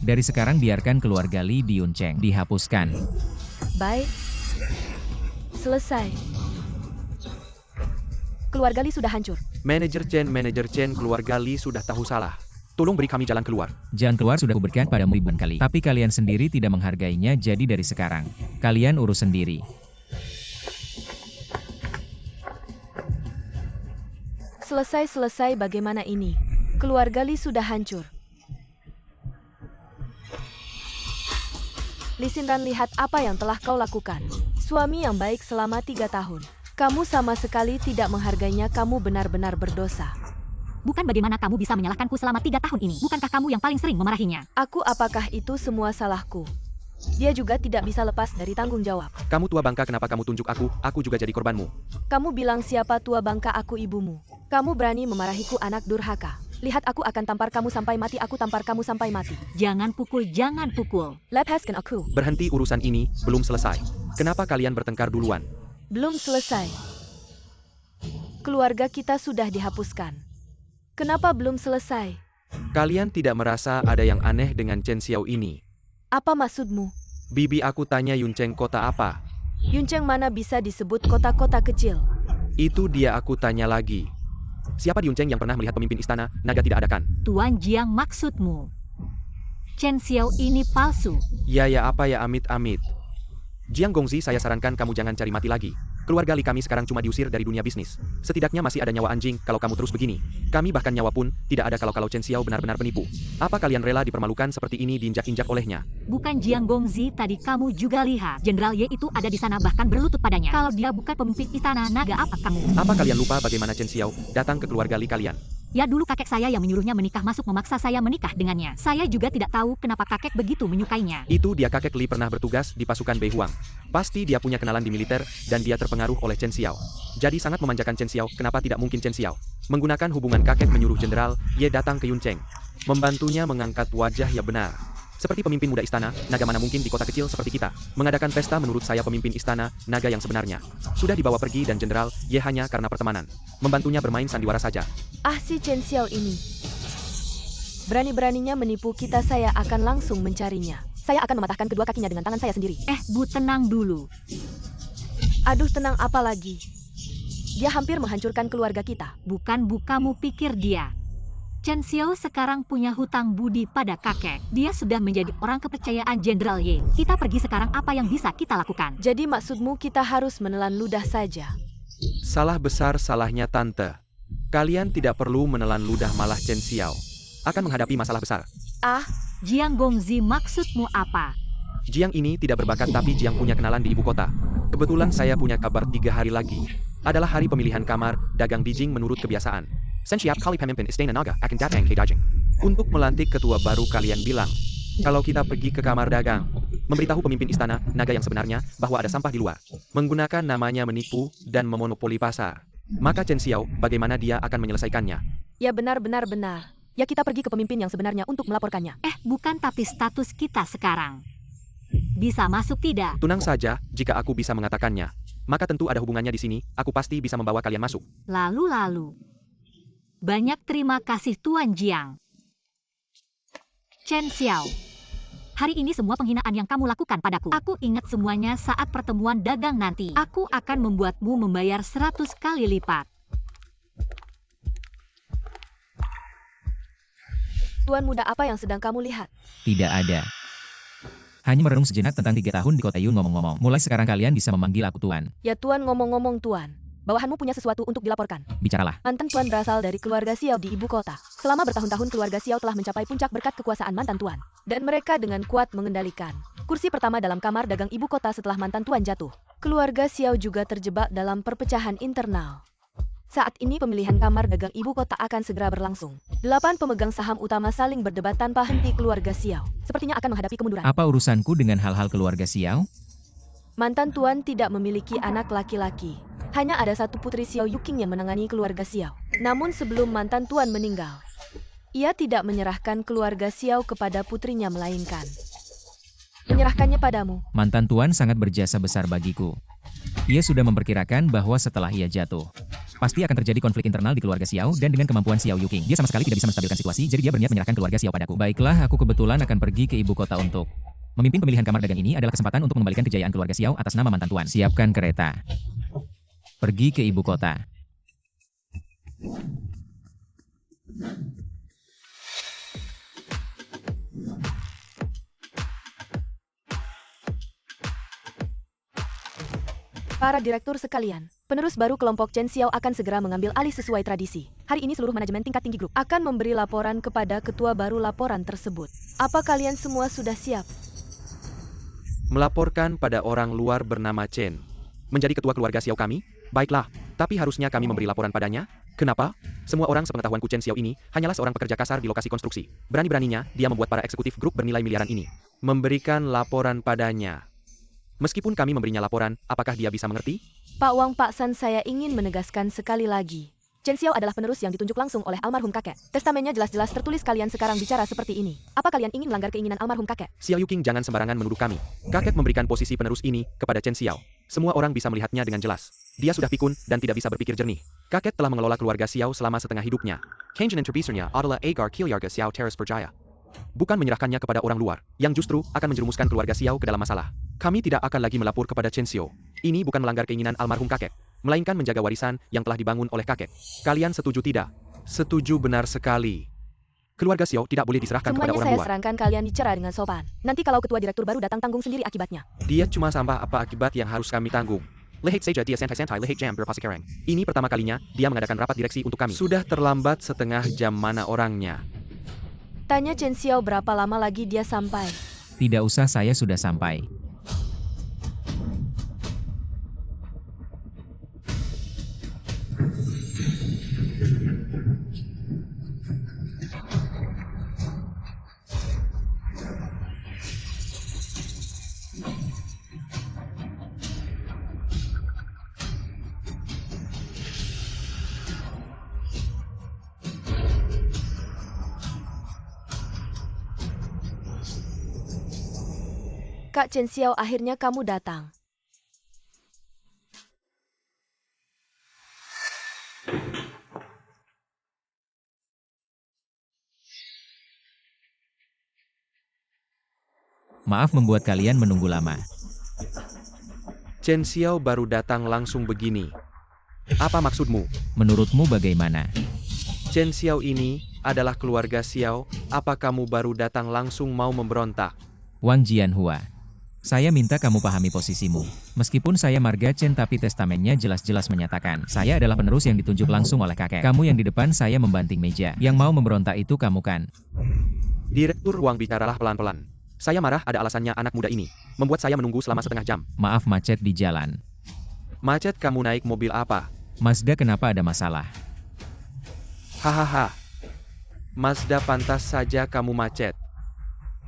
Dari sekarang biarkan keluarga Li di Yuncheng dihapuskan.
Baik. Selesai. Keluarga Li sudah hancur.
Manajer Chen, keluarga Li sudah tahu salah. Tolong beri kami jalan keluar.
Jalan keluar sudah kuberikan padamu ribuan kali. Tapi kalian sendiri tidak menghargainya, jadi dari sekarang, kalian urus sendiri.
Selesai bagaimana ini? Keluarga Li sudah hancur. Li Xinran, lihat apa yang telah kau lakukan. Suami yang baik selama 3 tahun. Kamu sama sekali tidak menghargainya, kamu benar-benar berdosa.
Bukan bagaimana kamu bisa menyalahkanku selama 3 tahun ini. Bukankah kamu yang paling sering memarahinya?
Apakah itu semua salahku? Dia juga tidak bisa lepas dari tanggung jawab.
Kamu tua bangka, kenapa kamu tunjuk aku juga jadi korbanmu.
Kamu bilang siapa tua bangka, aku ibumu. Kamu berani memarahiku, anak durhaka. Lihat, aku akan tampar kamu sampai mati, aku tampar kamu sampai mati.
Jangan pukul, jangan pukul.
Lepaskan aku.
Berhenti, urusan ini belum selesai. Kenapa kalian bertengkar duluan?
Belum selesai. Keluarga kita sudah dihapuskan. Kenapa belum selesai?
Kalian tidak merasa ada yang aneh dengan Chen Xiao ini?
Apa maksudmu?
Bibi, aku tanya Yuncheng kota apa?
Yuncheng mana bisa disebut kota-kota kecil?
Itu dia aku tanya lagi. Siapa di Yuncheng yang pernah melihat pemimpin istana naga tidak ada kan?
Tuan Jiang, maksudmu Chen Xiao ini palsu?
Ya apa ya, amit-amit. Jiang Gongzi, saya sarankan kamu jangan cari mati lagi. Keluarga Li kami sekarang cuma diusir dari dunia bisnis. Setidaknya masih ada nyawa anjing kalau kamu terus begini. Kami bahkan nyawa pun tidak ada kalau Chen Xiao benar-benar penipu. Apa kalian rela dipermalukan seperti ini, diinjak-injak olehnya?
Bukan Jiang Gongzi, tadi kamu juga lihat. Jenderal Ye itu ada di sana bahkan berlutut padanya. Kalau dia bukan pemimpin istana naga, apa kamu?
Apa kalian lupa bagaimana Chen Xiao datang ke keluarga Li kalian?
Ya, dulu kakek saya yang menyuruhnya menikah masuk memaksa saya menikah dengannya. Saya juga tidak tahu kenapa kakek begitu menyukainya.
Itu dia, kakek Li pernah bertugas di pasukan Bei Huang. Pasti dia punya kenalan di militer dan dia terpengaruh oleh Chen Xiao. Jadi sangat memanjakan Chen Xiao. Kenapa tidak mungkin Chen Xiao menggunakan hubungan kakek menyuruh Jenderal Ye datang ke Yuncheng, membantunya mengangkat wajah ya benar. Seperti pemimpin muda istana naga, mana mungkin di kota kecil seperti kita mengadakan pesta? Menurut saya pemimpin istana naga yang sebenarnya sudah dibawa pergi dan Jenderal Ye hanya karena pertemanan membantunya bermain sandiwara saja.
Si Chen Xiao ini berani-beraninya menipu kita, saya akan langsung mencarinya. Saya akan mematahkan kedua kakinya dengan tangan saya sendiri.
Bu, tenang dulu.
Aduh, tenang apa lagi? Dia hampir menghancurkan keluarga kita.
Bukan, kamu pikir dia. Chen Xiao sekarang punya hutang budi pada kakek. Dia sudah menjadi orang kepercayaan Jenderal Ye. Kita pergi sekarang, apa yang bisa kita lakukan?
Jadi maksudmu kita harus menelan ludah saja?
Salah besar salahnya tante. Kalian tidak perlu menelan ludah, malah Chen Xiao akan menghadapi masalah besar.
Jiang Gongzi, maksudmu apa?
Jiang ini tidak berbakat, tapi Jiang punya kenalan di ibu kota. Kebetulan saya punya kabar 3 hari lagi adalah hari pemilihan kamar dagang Beijing menurut kebiasaan. Siap kali pemimpin istana naga akan datang ke Beijing untuk melantik ketua baru. Kalian bilang kalau kita pergi ke kamar dagang, memberitahu pemimpin istana naga yang sebenarnya bahwa ada sampah di luar, menggunakan namanya menipu dan memonopoli pasar. Maka Chen Xiao, bagaimana dia akan menyelesaikannya?
Ya benar. Ya, kita pergi ke pemimpin yang sebenarnya untuk melaporkannya.
Bukan, tapi status kita sekarang. Bisa masuk tidak?
Tenang saja, jika aku bisa mengatakannya, maka tentu ada hubungannya di sini. Aku pasti bisa membawa kalian masuk.
Lalu. Banyak terima kasih Tuan Jiang. Chen Xiao, hari ini semua penghinaan yang kamu lakukan padaku, aku ingat semuanya saat pertemuan dagang nanti. Aku akan membuatmu membayar 100 kali lipat.
Tuan muda, apa yang sedang kamu lihat?
Tidak ada. Hanya merenung sejenak tentang 3 tahun di kota Yun. Ngomong-ngomong, mulai sekarang kalian bisa memanggil aku Tuan.
Ya Tuan, ngomong-ngomong Tuan, bawahanmu punya sesuatu untuk dilaporkan.
Bicaralah.
Mantan Tuan berasal dari keluarga Xiao di ibu kota. Selama bertahun-tahun keluarga Xiao telah mencapai puncak berkat kekuasaan mantan Tuan. Dan mereka dengan kuat mengendalikan kursi pertama dalam kamar dagang ibu kota setelah mantan Tuan jatuh. Keluarga Xiao juga terjebak dalam perpecahan internal. Saat ini pemilihan kamar dagang ibu kota akan segera berlangsung. 8 pemegang saham utama saling berdebat tanpa henti. Keluarga Xiao sepertinya akan menghadapi kemunduran.
Apa urusanku dengan hal-hal keluarga Xiao?
Mantan Tuan tidak memiliki anak laki-laki. Hanya ada satu putri Xiao Yuqing yang menangani keluarga Xiao. Namun sebelum mantan Tuan meninggal, ia tidak menyerahkan keluarga Xiao kepada putrinya, melainkan menyerahkannya padamu.
Mantan Tuan sangat berjasa besar bagiku. Ia sudah memperkirakan bahwa setelah ia jatuh, pasti akan terjadi konflik internal di keluarga Xiao, dan dengan kemampuan Xiao Yuqing, dia sama sekali tidak bisa menstabilkan situasi, jadi dia berniat menyerahkan keluarga Xiao padaku. Baiklah, aku kebetulan akan pergi ke ibu kota untuk memimpin pemilihan kamar dagang. Ini adalah kesempatan untuk mengembalikan kejayaan keluarga Xiao atas nama mantan Tuan. Siapkan kereta. Pergi ke ibu kota.
Para direktur sekalian, penerus baru kelompok Chen Xiao akan segera mengambil alih sesuai tradisi. Hari ini seluruh manajemen tingkat tinggi grup akan memberi laporan kepada ketua baru laporan tersebut. Apa kalian semua sudah siap?
Melaporkan pada orang luar bernama Chen. Menjadi ketua keluarga Xiao kami? Baiklah, tapi harusnya kami memberi laporan padanya? Kenapa? Semua orang sepengetahuanku Chen Xiao ini hanyalah seorang pekerja kasar di lokasi konstruksi. Berani-beraninya, dia membuat para eksekutif grup bernilai miliaran ini memberikan laporan padanya. Meskipun kami memberinya laporan, apakah dia bisa mengerti?
Pak Wang, Pak San, saya ingin menegaskan sekali lagi. Chen Xiao adalah penerus yang ditunjuk langsung oleh almarhum kakek. Testamennya jelas-jelas tertulis, kalian sekarang bicara seperti ini. Apa kalian ingin melanggar keinginan almarhum kakek?
Xiao Yuqing, jangan sembarangan menuduh kami. Kakek memberikan posisi penerus ini kepada Chen Xiao. Semua orang bisa melihatnya dengan jelas. Dia sudah pikun dan tidak bisa berpikir jernih. Kakek telah mengelola keluarga Xiao selama setengah hidupnya. Kenjian terbesarnya adalah agar keluarga Xiao Teras Berjaya. Bukan menyerahkannya kepada orang luar, yang justru akan menjerumuskan keluarga Xiao ke dalam masalah. Kami tidak akan lagi melapor kepada Chen Xiao. Ini bukan melanggar keinginan almarhum kakek, melainkan menjaga warisan yang telah dibangun oleh kakek. Kalian setuju tidak? Setuju, benar sekali. Keluarga Xiao tidak boleh diserahkan kepada
Semuanya
orang
saya
luar.
serahkan, kalian bicara dengan sopan. Nanti kalau ketua direktur baru datang, tanggung sendiri akibatnya.
Dia cuma sampah, apa akibat yang harus kami tanggung? Lihat saja dia santai-santai lihat jam berpasikarang. Ini pertama kalinya dia mengadakan rapat direksi untuk kami. Sudah terlambat setengah jam, mana orangnya?
Tanya Chen Xiao berapa lama lagi dia sampai.
Tidak usah, saya sudah sampai.
Kak Chen Xiao, akhirnya kamu datang.
Maaf membuat kalian menunggu lama.
Chen Xiao baru datang langsung begini. Apa maksudmu?
Menurutmu bagaimana?
Chen Xiao ini adalah keluarga Xiao. Apa kamu baru datang langsung mau memberontak?
Wang Jianhua. Saya minta kamu pahami posisimu. Meskipun saya marga Chen, tapi testamennya jelas-jelas menyatakan, saya adalah penerus yang ditunjuk langsung oleh kakek. Kamu yang di depan saya membanting meja. Yang mau memberontak itu kamu kan?
Direktur Wang, bicaralah pelan-pelan. Saya marah ada alasannya anak muda ini. Membuat saya menunggu selama setengah jam.
Maaf, macet di jalan.
Macet? Kamu naik mobil apa?
Mazda, kenapa ada masalah?
Hahaha. Mazda, pantas saja kamu macet.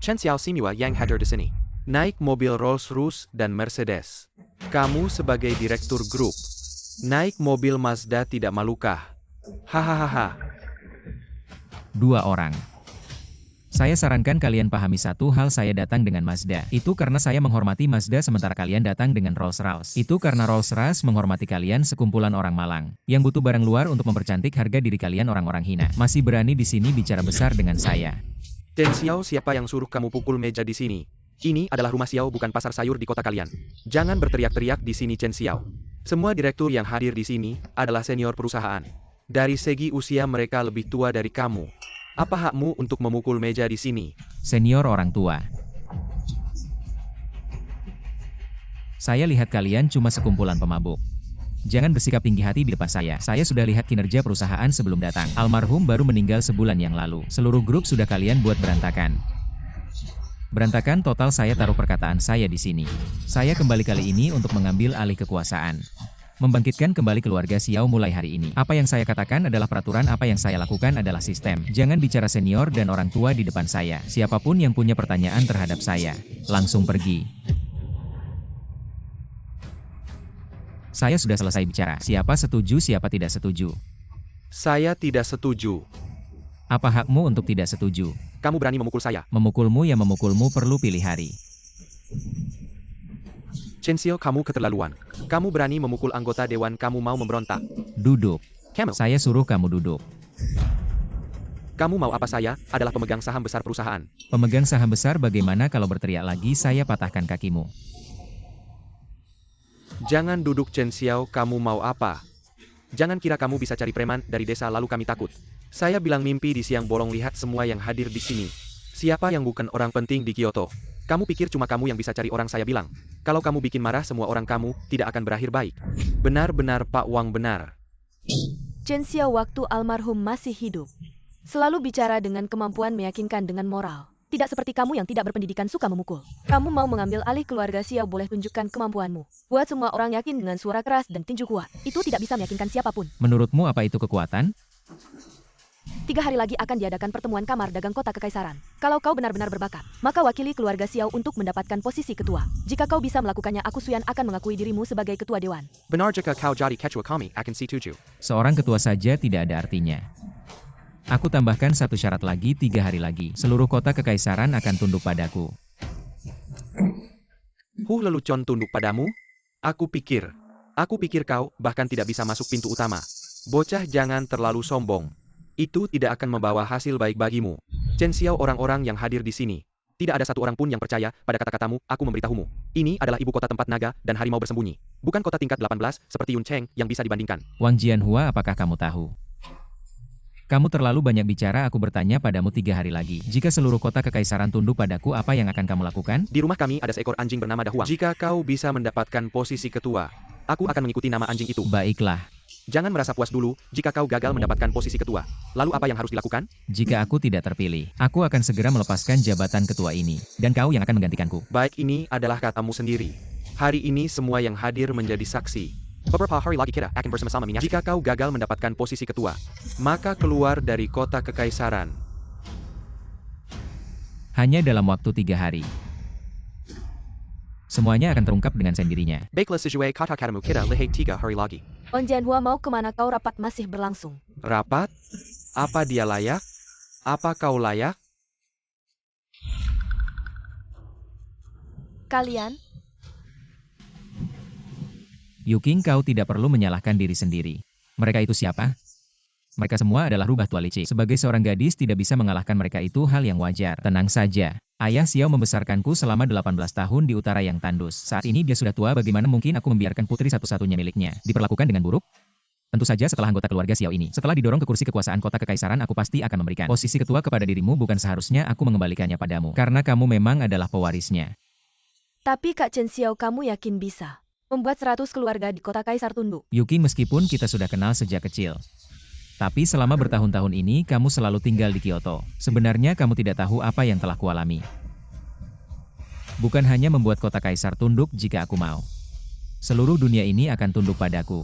Chen Xiao Simiwa yang hadir di sini naik mobil Rolls-Royce dan Mercedes. Kamu sebagai direktur grup naik mobil Mazda, tidak malukah? Hahaha.
2 orang. Saya sarankan kalian pahami satu hal, saya datang dengan Mazda. Itu karena saya menghormati Mazda, sementara kalian datang dengan Rolls-Royce. Itu karena Rolls-Royce menghormati kalian, sekumpulan orang malang yang butuh barang luar untuk mempercantik harga diri kalian, orang-orang hina. Masih berani di sini bicara besar dengan saya.
Chen Xiao, siapa yang suruh kamu pukul meja di sini? Ini adalah rumah Xiao, bukan pasar sayur di kota kalian. Jangan berteriak-teriak di sini, Chen Xiao. Semua direktur yang hadir di sini adalah senior perusahaan. Dari segi usia mereka lebih tua dari kamu. Apa hakmu untuk memukul meja di sini?
Senior orang tua. Saya lihat kalian cuma sekumpulan pemabuk. Jangan bersikap tinggi hati di depan saya. Saya sudah lihat kinerja perusahaan sebelum datang. Almarhum baru meninggal sebulan yang lalu. Seluruh grup sudah kalian buat berantakan. Berantakan total. Saya taruh perkataan saya di sini. Saya kembali kali ini untuk mengambil alih kekuasaan. Membangkitkan kembali keluarga Xiao mulai hari ini. Apa yang saya katakan adalah peraturan, apa yang saya lakukan adalah sistem. Jangan bicara senior dan orang tua di depan saya. Siapapun yang punya pertanyaan terhadap saya, langsung pergi. Saya sudah selesai bicara. Siapa setuju, siapa tidak setuju?
Saya tidak setuju.
Apa hakmu untuk tidak setuju?
Kamu berani memukul saya?
Memukulmu, ya memukulmu perlu pilih hari.
Chen Xiao, kamu keterlaluan. Kamu berani memukul anggota dewan, kamu mau memberontak.
Duduk.
Kamu.
Saya suruh kamu duduk.
Kamu mau apa? Saya adalah pemegang saham besar perusahaan.
Pemegang saham besar, bagaimana kalau berteriak lagi saya patahkan kakimu?
Jangan duduk, Chen Xiao, kamu mau apa? Jangan kira kamu bisa cari preman dari desa lalu kami takut. Saya bilang mimpi di siang bolong, lihat semua yang hadir di sini. Siapa yang bukan orang penting di Kyoto? Kamu pikir cuma kamu yang bisa cari orang, saya bilang. Kalau kamu bikin marah semua orang, kamu tidak akan berakhir baik. Benar-benar Pak Wang benar.
Chen Xiao waktu almarhum masih hidup selalu bicara dengan kemampuan meyakinkan dengan moral. Tidak seperti kamu yang tidak berpendidikan suka memukul. Kamu mau mengambil alih keluarga Xiao, boleh tunjukkan kemampuanmu. Buat semua orang yakin dengan suara keras dan tinju kuat. Itu tidak bisa meyakinkan siapapun.
Menurutmu apa itu kekuatan?
3 hari lagi akan diadakan pertemuan kamar dagang kota kekaisaran. Kalau kau benar-benar berbakat, maka wakili keluarga Xiao untuk mendapatkan posisi ketua. Jika kau bisa melakukannya, aku Suyan akan mengakui dirimu sebagai ketua dewan.
Benar jika kau jadi ketua kami akan si tujuh.
Seorang ketua saja tidak ada artinya. Aku tambahkan satu syarat lagi, 3 hari lagi. Seluruh kota kekaisaran akan tunduk padaku.
Lelucon tunduk padamu? Aku pikir kau bahkan tidak bisa masuk pintu utama. Bocah, jangan terlalu sombong. Itu tidak akan membawa hasil baik bagimu. Chen Xiao, orang-orang yang hadir di sini. Tidak ada satu orang pun yang percaya pada kata-katamu. Aku memberitahumu. Ini adalah ibu kota tempat naga dan harimau bersembunyi. Bukan kota tingkat 18 seperti Yun Cheng yang bisa dibandingkan.
Wang Jianhua, apakah kamu tahu? Kamu terlalu banyak bicara, aku bertanya padamu 3 hari lagi. Jika seluruh kota kekaisaran tunduk padaku, apa yang akan kamu lakukan?
Di rumah kami ada seekor anjing bernama Dahuang. Jika kau bisa mendapatkan posisi ketua, aku akan mengikuti nama anjing itu.
Baiklah.
Jangan merasa puas dulu jika kau gagal mendapatkan posisi ketua. Lalu apa yang harus dilakukan?
Jika aku tidak terpilih, aku akan segera melepaskan jabatan ketua ini. Dan kau yang akan menggantikanku.
Baik, ini adalah katamu sendiri. Hari ini semua yang hadir menjadi saksi. Beberapa hari lagi kita akan bersama-sama menyaksikan. Jika kau gagal mendapatkan posisi ketua, maka keluar dari kota kekaisaran.
Hanya dalam waktu 3 hari. Semuanya akan terungkap dengan sendirinya.
Baiklah, sesuai kata-katamu, kita lihat 3 hari lagi.
On Jianhua, mau kemana kau? Rapat masih berlangsung.
Rapat? Apa dia layak? Apa kau layak?
Kalian?
Yuking, kau tidak perlu menyalahkan diri sendiri. Mereka itu siapa? Mereka semua adalah rubah tua licik. Sebagai seorang gadis tidak bisa mengalahkan mereka, itu hal yang wajar. Tenang saja. Ayah Xiao membesarkanku selama 18 tahun di utara yang tandus. Saat ini dia sudah tua, bagaimana mungkin aku membiarkan putri satu-satunya miliknya diperlakukan dengan buruk? Tentu saja setelah anggota keluarga Xiao ini. Setelah didorong ke kursi kekuasaan kota kekaisaran, aku pasti akan memberikan posisi ketua kepada dirimu. Bukan seharusnya aku mengembalikannya padamu. Karena kamu memang adalah pewarisnya.
Tapi Kak Chen Xiao, kamu yakin bisa membuat 100 keluarga di kota kaisar tunduk?
Yuking, meskipun kita sudah kenal sejak kecil, tapi selama bertahun-tahun ini kamu selalu tinggal di Kyoto. Sebenarnya kamu tidak tahu apa yang telah kualami. Bukan hanya membuat kota kaisar tunduk jika aku mau. Seluruh dunia ini akan tunduk padaku.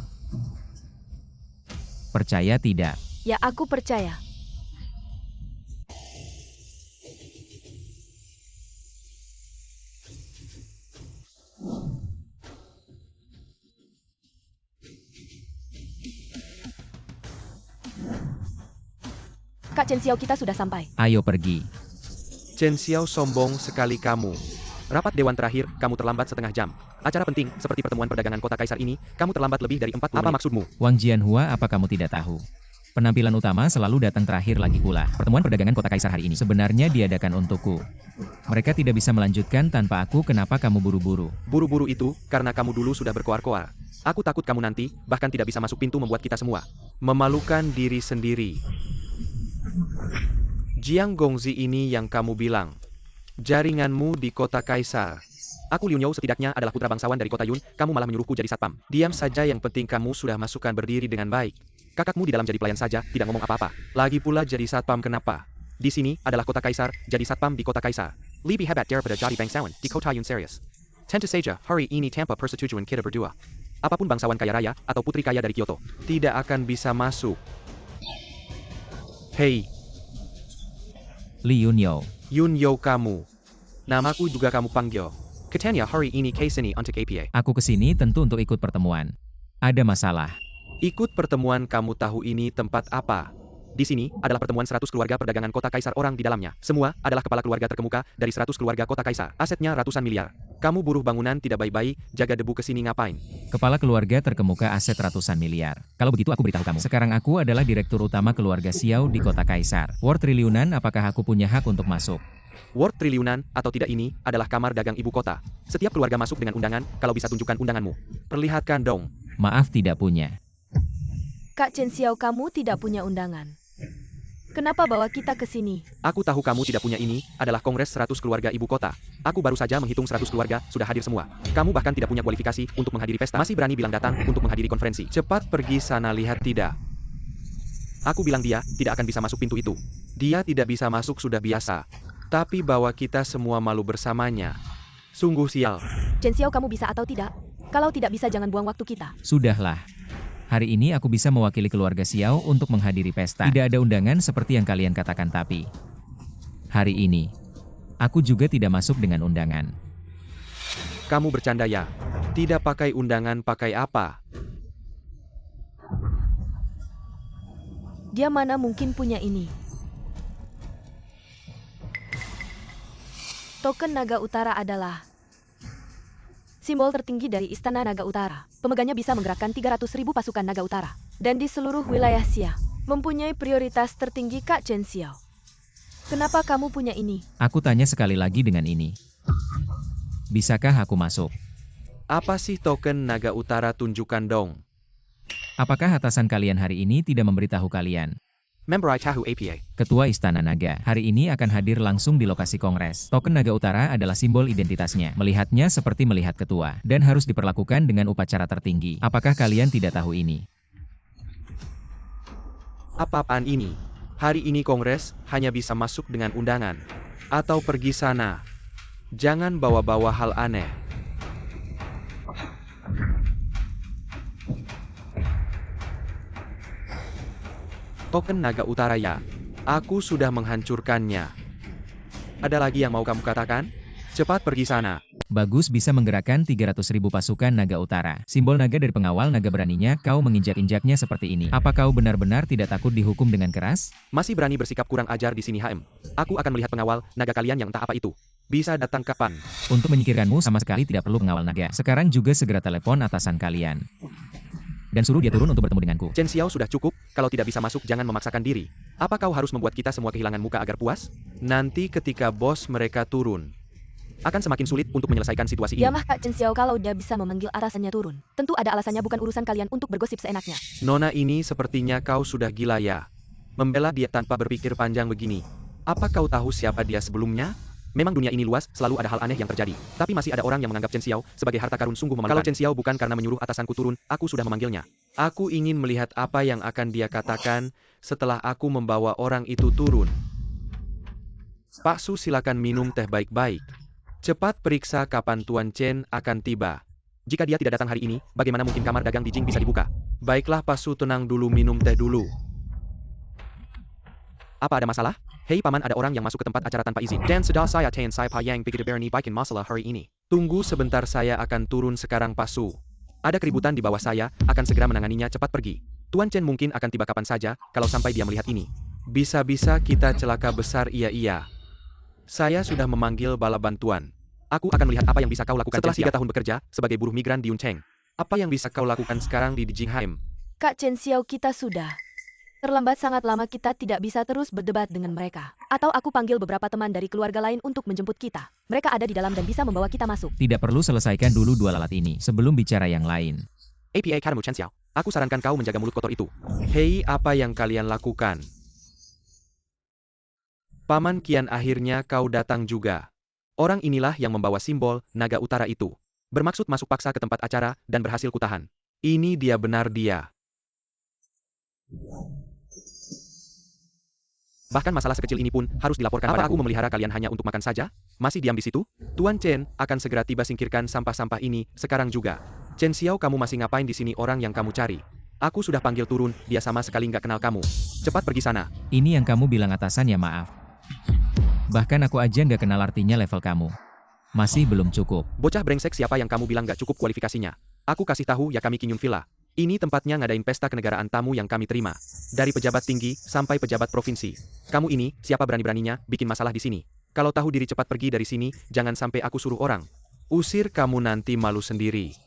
Percaya tidak?
Ya, aku percaya. Kak Chen Xiao, kita sudah sampai.
Ayo pergi.
Chen Xiao, sombong sekali kamu. Rapat dewan terakhir, kamu terlambat setengah jam. Acara penting, seperti pertemuan perdagangan kota kaisar ini, kamu terlambat lebih dari 40 menit. Apa maksudmu?
Wang Jianhua, apa kamu tidak tahu? Penampilan utama selalu datang terakhir lagi pula. Pertemuan perdagangan kota kaisar hari ini sebenarnya diadakan untukku. Mereka tidak bisa melanjutkan tanpa aku. Kenapa kamu buru-buru?
Buru-buru itu, karena kamu dulu sudah berkoar-koar. Aku takut kamu nanti, bahkan tidak bisa masuk pintu, membuat kita semua memalukan diri sendiri. Jiang Gongzi ini yang kamu bilang. Jaringanmu di kota kaisar. Aku Liu Nyou setidaknya adalah putra bangsawan dari kota Yun, kamu malah menyuruhku jadi satpam. Diam saja, yang penting kamu sudah masukkan berdiri dengan baik. Kakakmu di dalam jadi pelayan saja, tidak ngomong apa-apa. Lagi pula jadi satpam kenapa? Di sini adalah kota kaisar, jadi satpam di kota kaisar. Lebih hebat daripada jadi bangsawan di kota Yun, serius. Tentu saja, hari ini tanpa persetujuan kita berdua. Apapun bangsawan kaya raya, atau putri kaya dari Kyoto, tidak akan bisa masuk. Hei,
Li Yunyo.
Yunyo kamu. Namaku juga kamu panggil. Katanya hari ini ke sini untuk APA.
Aku kesini tentu untuk ikut pertemuan. Ada masalah.
Ikut pertemuan, kamu tahu ini tempat apa? Di sini adalah pertemuan 100 keluarga perdagangan kota kaisar, orang di dalamnya. Semua adalah kepala keluarga terkemuka dari 100 keluarga kota kaisar. Asetnya ratusan miliar. Kamu buruh bangunan tidak baik-baik, jaga debu kesini ngapain?
Kepala keluarga terkemuka, aset ratusan miliar. Kalau begitu aku beritahu kamu. Sekarang aku adalah direktur utama keluarga Xiao di kota kaisar. War triliunan, apakah aku punya hak untuk masuk?
War triliunan atau tidak, ini adalah kamar dagang ibu kota. Setiap keluarga masuk dengan undangan, kalau bisa tunjukkan undanganmu. Perlihatkan dong.
Maaf, tidak punya.
Kak Chen Xiao, kamu tidak punya undangan. Kenapa bawa kita ke sini?
Aku tahu kamu tidak punya ini, adalah Kongres 100 keluarga ibu kota. Aku baru saja menghitung 100 keluarga, sudah hadir semua. Kamu bahkan tidak punya kualifikasi untuk menghadiri pesta. Masih berani bilang datang untuk menghadiri konferensi. Cepat pergi sana lihat tidak. Aku bilang dia tidak akan bisa masuk pintu itu. Dia tidak bisa masuk sudah biasa. Tapi bawa kita semua malu bersamanya. Sungguh sial.
Chen Xiao, kamu bisa atau tidak? Kalau tidak bisa jangan buang waktu kita.
Sudahlah. Hari ini aku bisa mewakili keluarga Xiao untuk menghadiri pesta. Tidak ada undangan seperti yang kalian katakan tapi. Hari ini, aku juga tidak masuk dengan undangan.
Kamu bercanda ya? Tidak pakai undangan pakai apa?
Dia mana mungkin punya ini? Token Naga Utara adalah simbol tertinggi dari Istana Naga Utara. Pemegangnya bisa menggerakkan 300.000 pasukan Naga Utara. Dan di seluruh wilayah Xia, mempunyai prioritas tertinggi Kak Chen Xiao. Kenapa kamu punya ini?
Aku tanya sekali lagi dengan ini. Bisakah aku masuk?
Apa sih token Naga Utara tunjukkan dong?
Apakah atasan kalian hari ini tidak memberitahu kalian?
Memberi tahu APA.
Ketua Istana Naga hari ini akan hadir langsung di lokasi kongres. Token Naga Utara adalah simbol identitasnya. Melihatnya seperti melihat ketua, dan harus diperlakukan dengan upacara tertinggi. Apakah kalian tidak tahu ini?
Apa-apaan ini? Hari ini kongres hanya bisa masuk dengan undangan. Atau pergi sana. Jangan bawa-bawa hal aneh. Token Naga Utara ya. Aku sudah menghancurkannya. Ada lagi yang mau kamu katakan? Cepat pergi sana.
Bagus bisa menggerakkan 300.000 pasukan Naga Utara. Simbol naga dari pengawal naga beraninya kau menginjak-injaknya seperti ini. Apa kau benar-benar tidak takut dihukum dengan keras?
Masih berani bersikap kurang ajar di sini HM. Aku akan melihat pengawal naga kalian yang entah apa itu. Bisa datang kapan?
Untuk menyingkirkanmu sama sekali tidak perlu pengawal naga. Sekarang juga segera telepon atasan kalian. Dan suruh dia turun untuk bertemu denganku.
Chen Xiao sudah cukup, kalau tidak bisa masuk jangan memaksakan diri. Apa kau harus membuat kita semua kehilangan muka agar puas? Nanti ketika bos mereka turun, akan semakin sulit untuk menyelesaikan situasi ini.
Ya mah Kak Chen Xiao, kalau dia bisa memanggil atasannya turun. Tentu ada alasannya, bukan urusan kalian untuk bergosip seenaknya.
Nona ini sepertinya kau sudah gila ya. Membela dia tanpa berpikir panjang begini. Apa kau tahu siapa dia sebelumnya? Memang dunia ini luas, selalu ada hal aneh yang terjadi. Tapi masih ada orang yang menganggap Chen Xiao sebagai harta karun sungguh memalukan. Kalau Chen Xiao bukan karena menyuruh atasanku turun, aku sudah memanggilnya. Aku ingin melihat apa yang akan dia katakan setelah aku membawa orang itu turun. Pak Su, silakan minum teh baik-baik. Cepat periksa kapan Tuan Chen akan tiba. Jika dia tidak datang hari ini, bagaimana mungkin kamar dagang di Jing bisa dibuka? Baiklah Pak Su, tenang dulu, minum teh dulu. Apa ada masalah? Hei paman, ada orang yang masuk ke tempat acara tanpa izin. Dan sudah saya Tan Sai Pa yang begitu berani bikin masalah hari ini. Tunggu sebentar, saya akan turun sekarang Pak Su. Ada keributan di bawah, saya akan segera menanganinya, cepat pergi. Tuan Chen mungkin akan tiba kapan saja, kalau sampai dia melihat ini. Bisa-bisa kita celaka besar, iya. Saya sudah memanggil bala bantuan. Aku akan melihat apa yang bisa kau lakukan setelah 3 tahun bekerja sebagai buruh migran di Yuncheng. Apa yang bisa kau lakukan sekarang di Jingheim?
Kak Chen Xiao, kita sudah terlambat sangat lama, kita tidak bisa terus berdebat dengan mereka. Atau aku panggil beberapa teman dari keluarga lain untuk menjemput kita. Mereka ada di dalam dan bisa membawa kita masuk.
Tidak perlu selesaikan dulu dua lalat ini sebelum bicara yang lain.
APA Academy Chen Xiao, aku sarankan kau menjaga mulut kotor itu. Hei, apa yang kalian lakukan? Paman Kian, akhirnya kau datang juga. Orang inilah yang membawa simbol Naga Utara itu. Bermaksud masuk paksa ke tempat acara dan berhasil kutahan. Ini dia, benar dia. Bahkan masalah sekecil ini pun harus dilaporkan padaku. Aku memelihara kalian hanya untuk makan saja? Masih diam di situ? Tuan Chen akan segera tiba, singkirkan sampah-sampah ini sekarang juga. Chen Xiao, kamu masih ngapain di sini? Orang yang kamu cari. Aku sudah panggil turun, dia sama sekali nggak kenal kamu. Cepat pergi sana.
Ini yang kamu bilang atasan ya, maaf. Bahkan aku aja nggak kenal artinya level kamu. Masih belum cukup.
Bocah brengsek, siapa yang kamu bilang nggak cukup kualifikasinya? Aku kasih tahu ya, kami King Yun Villa. Ini tempatnya ngadain pesta kenegaraan tamu yang kami terima. Dari pejabat tinggi sampai pejabat provinsi. Kamu ini, siapa berani-beraninya bikin masalah di sini? Kalau tahu diri cepat pergi dari sini, jangan sampai aku suruh orang usir kamu, nanti malu sendiri.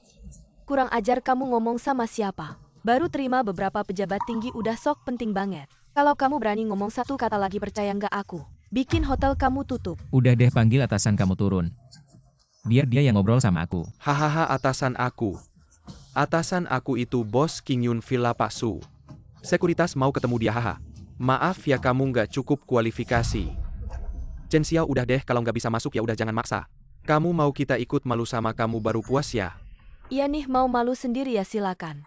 Kurang ajar, kamu ngomong sama siapa? Baru terima beberapa pejabat tinggi udah sok penting banget. Kalau kamu berani ngomong satu kata lagi, percaya nggak aku bikin hotel kamu tutup.
Udah deh, panggil atasan kamu turun. Biar dia yang ngobrol sama aku.
Hahaha, atasan aku. Atasan aku itu bos King Yun Villa Pak Su. Sekuritas mau ketemu dia, haha. Maaf ya kamu nggak cukup kualifikasi. Chen Xiao udah deh kalau nggak bisa masuk ya udah jangan maksa. Kamu mau kita ikut malu sama kamu baru puas ya?
Iya nih mau malu sendiri ya silakan.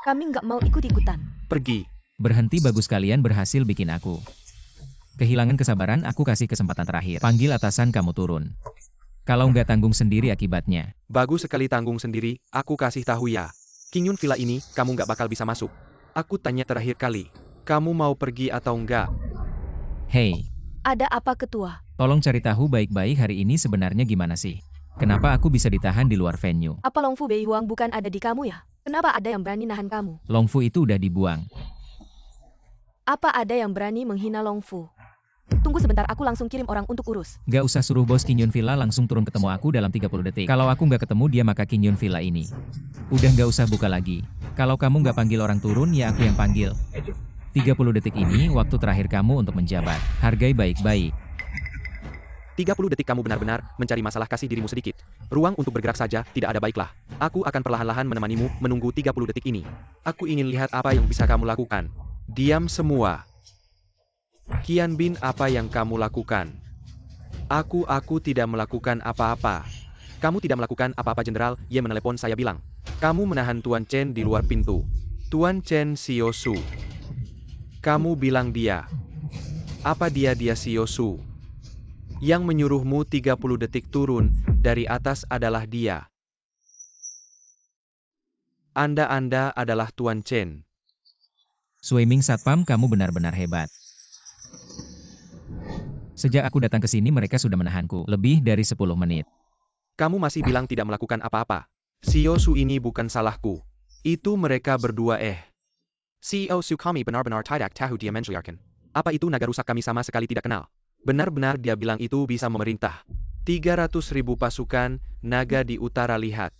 Kami nggak mau ikut-ikutan.
Pergi.
Berhenti bagus kalian berhasil bikin aku kehilangan kesabaran aku kasih kesempatan terakhir. Panggil atasan kamu turun. Kalau nggak tanggung sendiri akibatnya.
Bagus sekali tanggung sendiri, aku kasih tahu ya. King Yun Villa ini, kamu nggak bakal bisa masuk. Aku tanya terakhir kali. Kamu mau pergi atau enggak?
Hei,
Ada apa ketua?
tolong cari tahu baik-baik hari ini sebenarnya gimana sih? Kenapa aku bisa ditahan di luar venue?
Apa Long Fu Bei Huang bukan ada di kamu ya? Kenapa ada yang berani nahan kamu?
Long Fu itu udah dibuang.
Apa ada yang berani menghina Long Fu? Tunggu sebentar aku langsung kirim orang untuk urus.
Gak usah suruh bos King Yun Villa langsung turun ketemu aku dalam 30 detik. Kalau aku nggak ketemu dia maka King Yun Villa ini udah nggak usah buka lagi. Kalau kamu nggak panggil orang turun ya aku yang panggil. 30 detik ini waktu terakhir kamu untuk menjabat. Hargai baik-baik.
30 detik kamu benar-benar mencari masalah kasih dirimu sedikit. Ruang untuk bergerak saja, tidak ada baiklah. Aku akan perlahan-lahan menemanimu menunggu 30 detik ini. Aku ingin lihat apa yang bisa kamu lakukan. Diam semua. Qian Bin, apa yang kamu lakukan? Aku tidak melakukan apa-apa. Kamu tidak melakukan apa-apa Jenderal, Ye menelepon saya bilang. Kamu menahan Tuan Chen di luar pintu. Tuan Chen Siosu. Kamu bilang dia. Apa dia Siosu? Yang menyuruhmu 30 detik turun dari atas adalah dia. Anda adalah Tuan Chen.
Sui-Ming Satpam kamu benar-benar hebat. Sejak aku datang ke sini mereka sudah menahanku lebih dari 10 menit.
Kamu masih bilang tidak melakukan apa-apa. Siosu ini bukan salahku. Itu mereka berdua Siosu kami benar-benar tidak tahu dia menjelaskan. Apa itu naga rusak kami sama sekali tidak kenal. Benar-benar dia bilang itu bisa memerintah. 300.000 pasukan naga di utara lihat.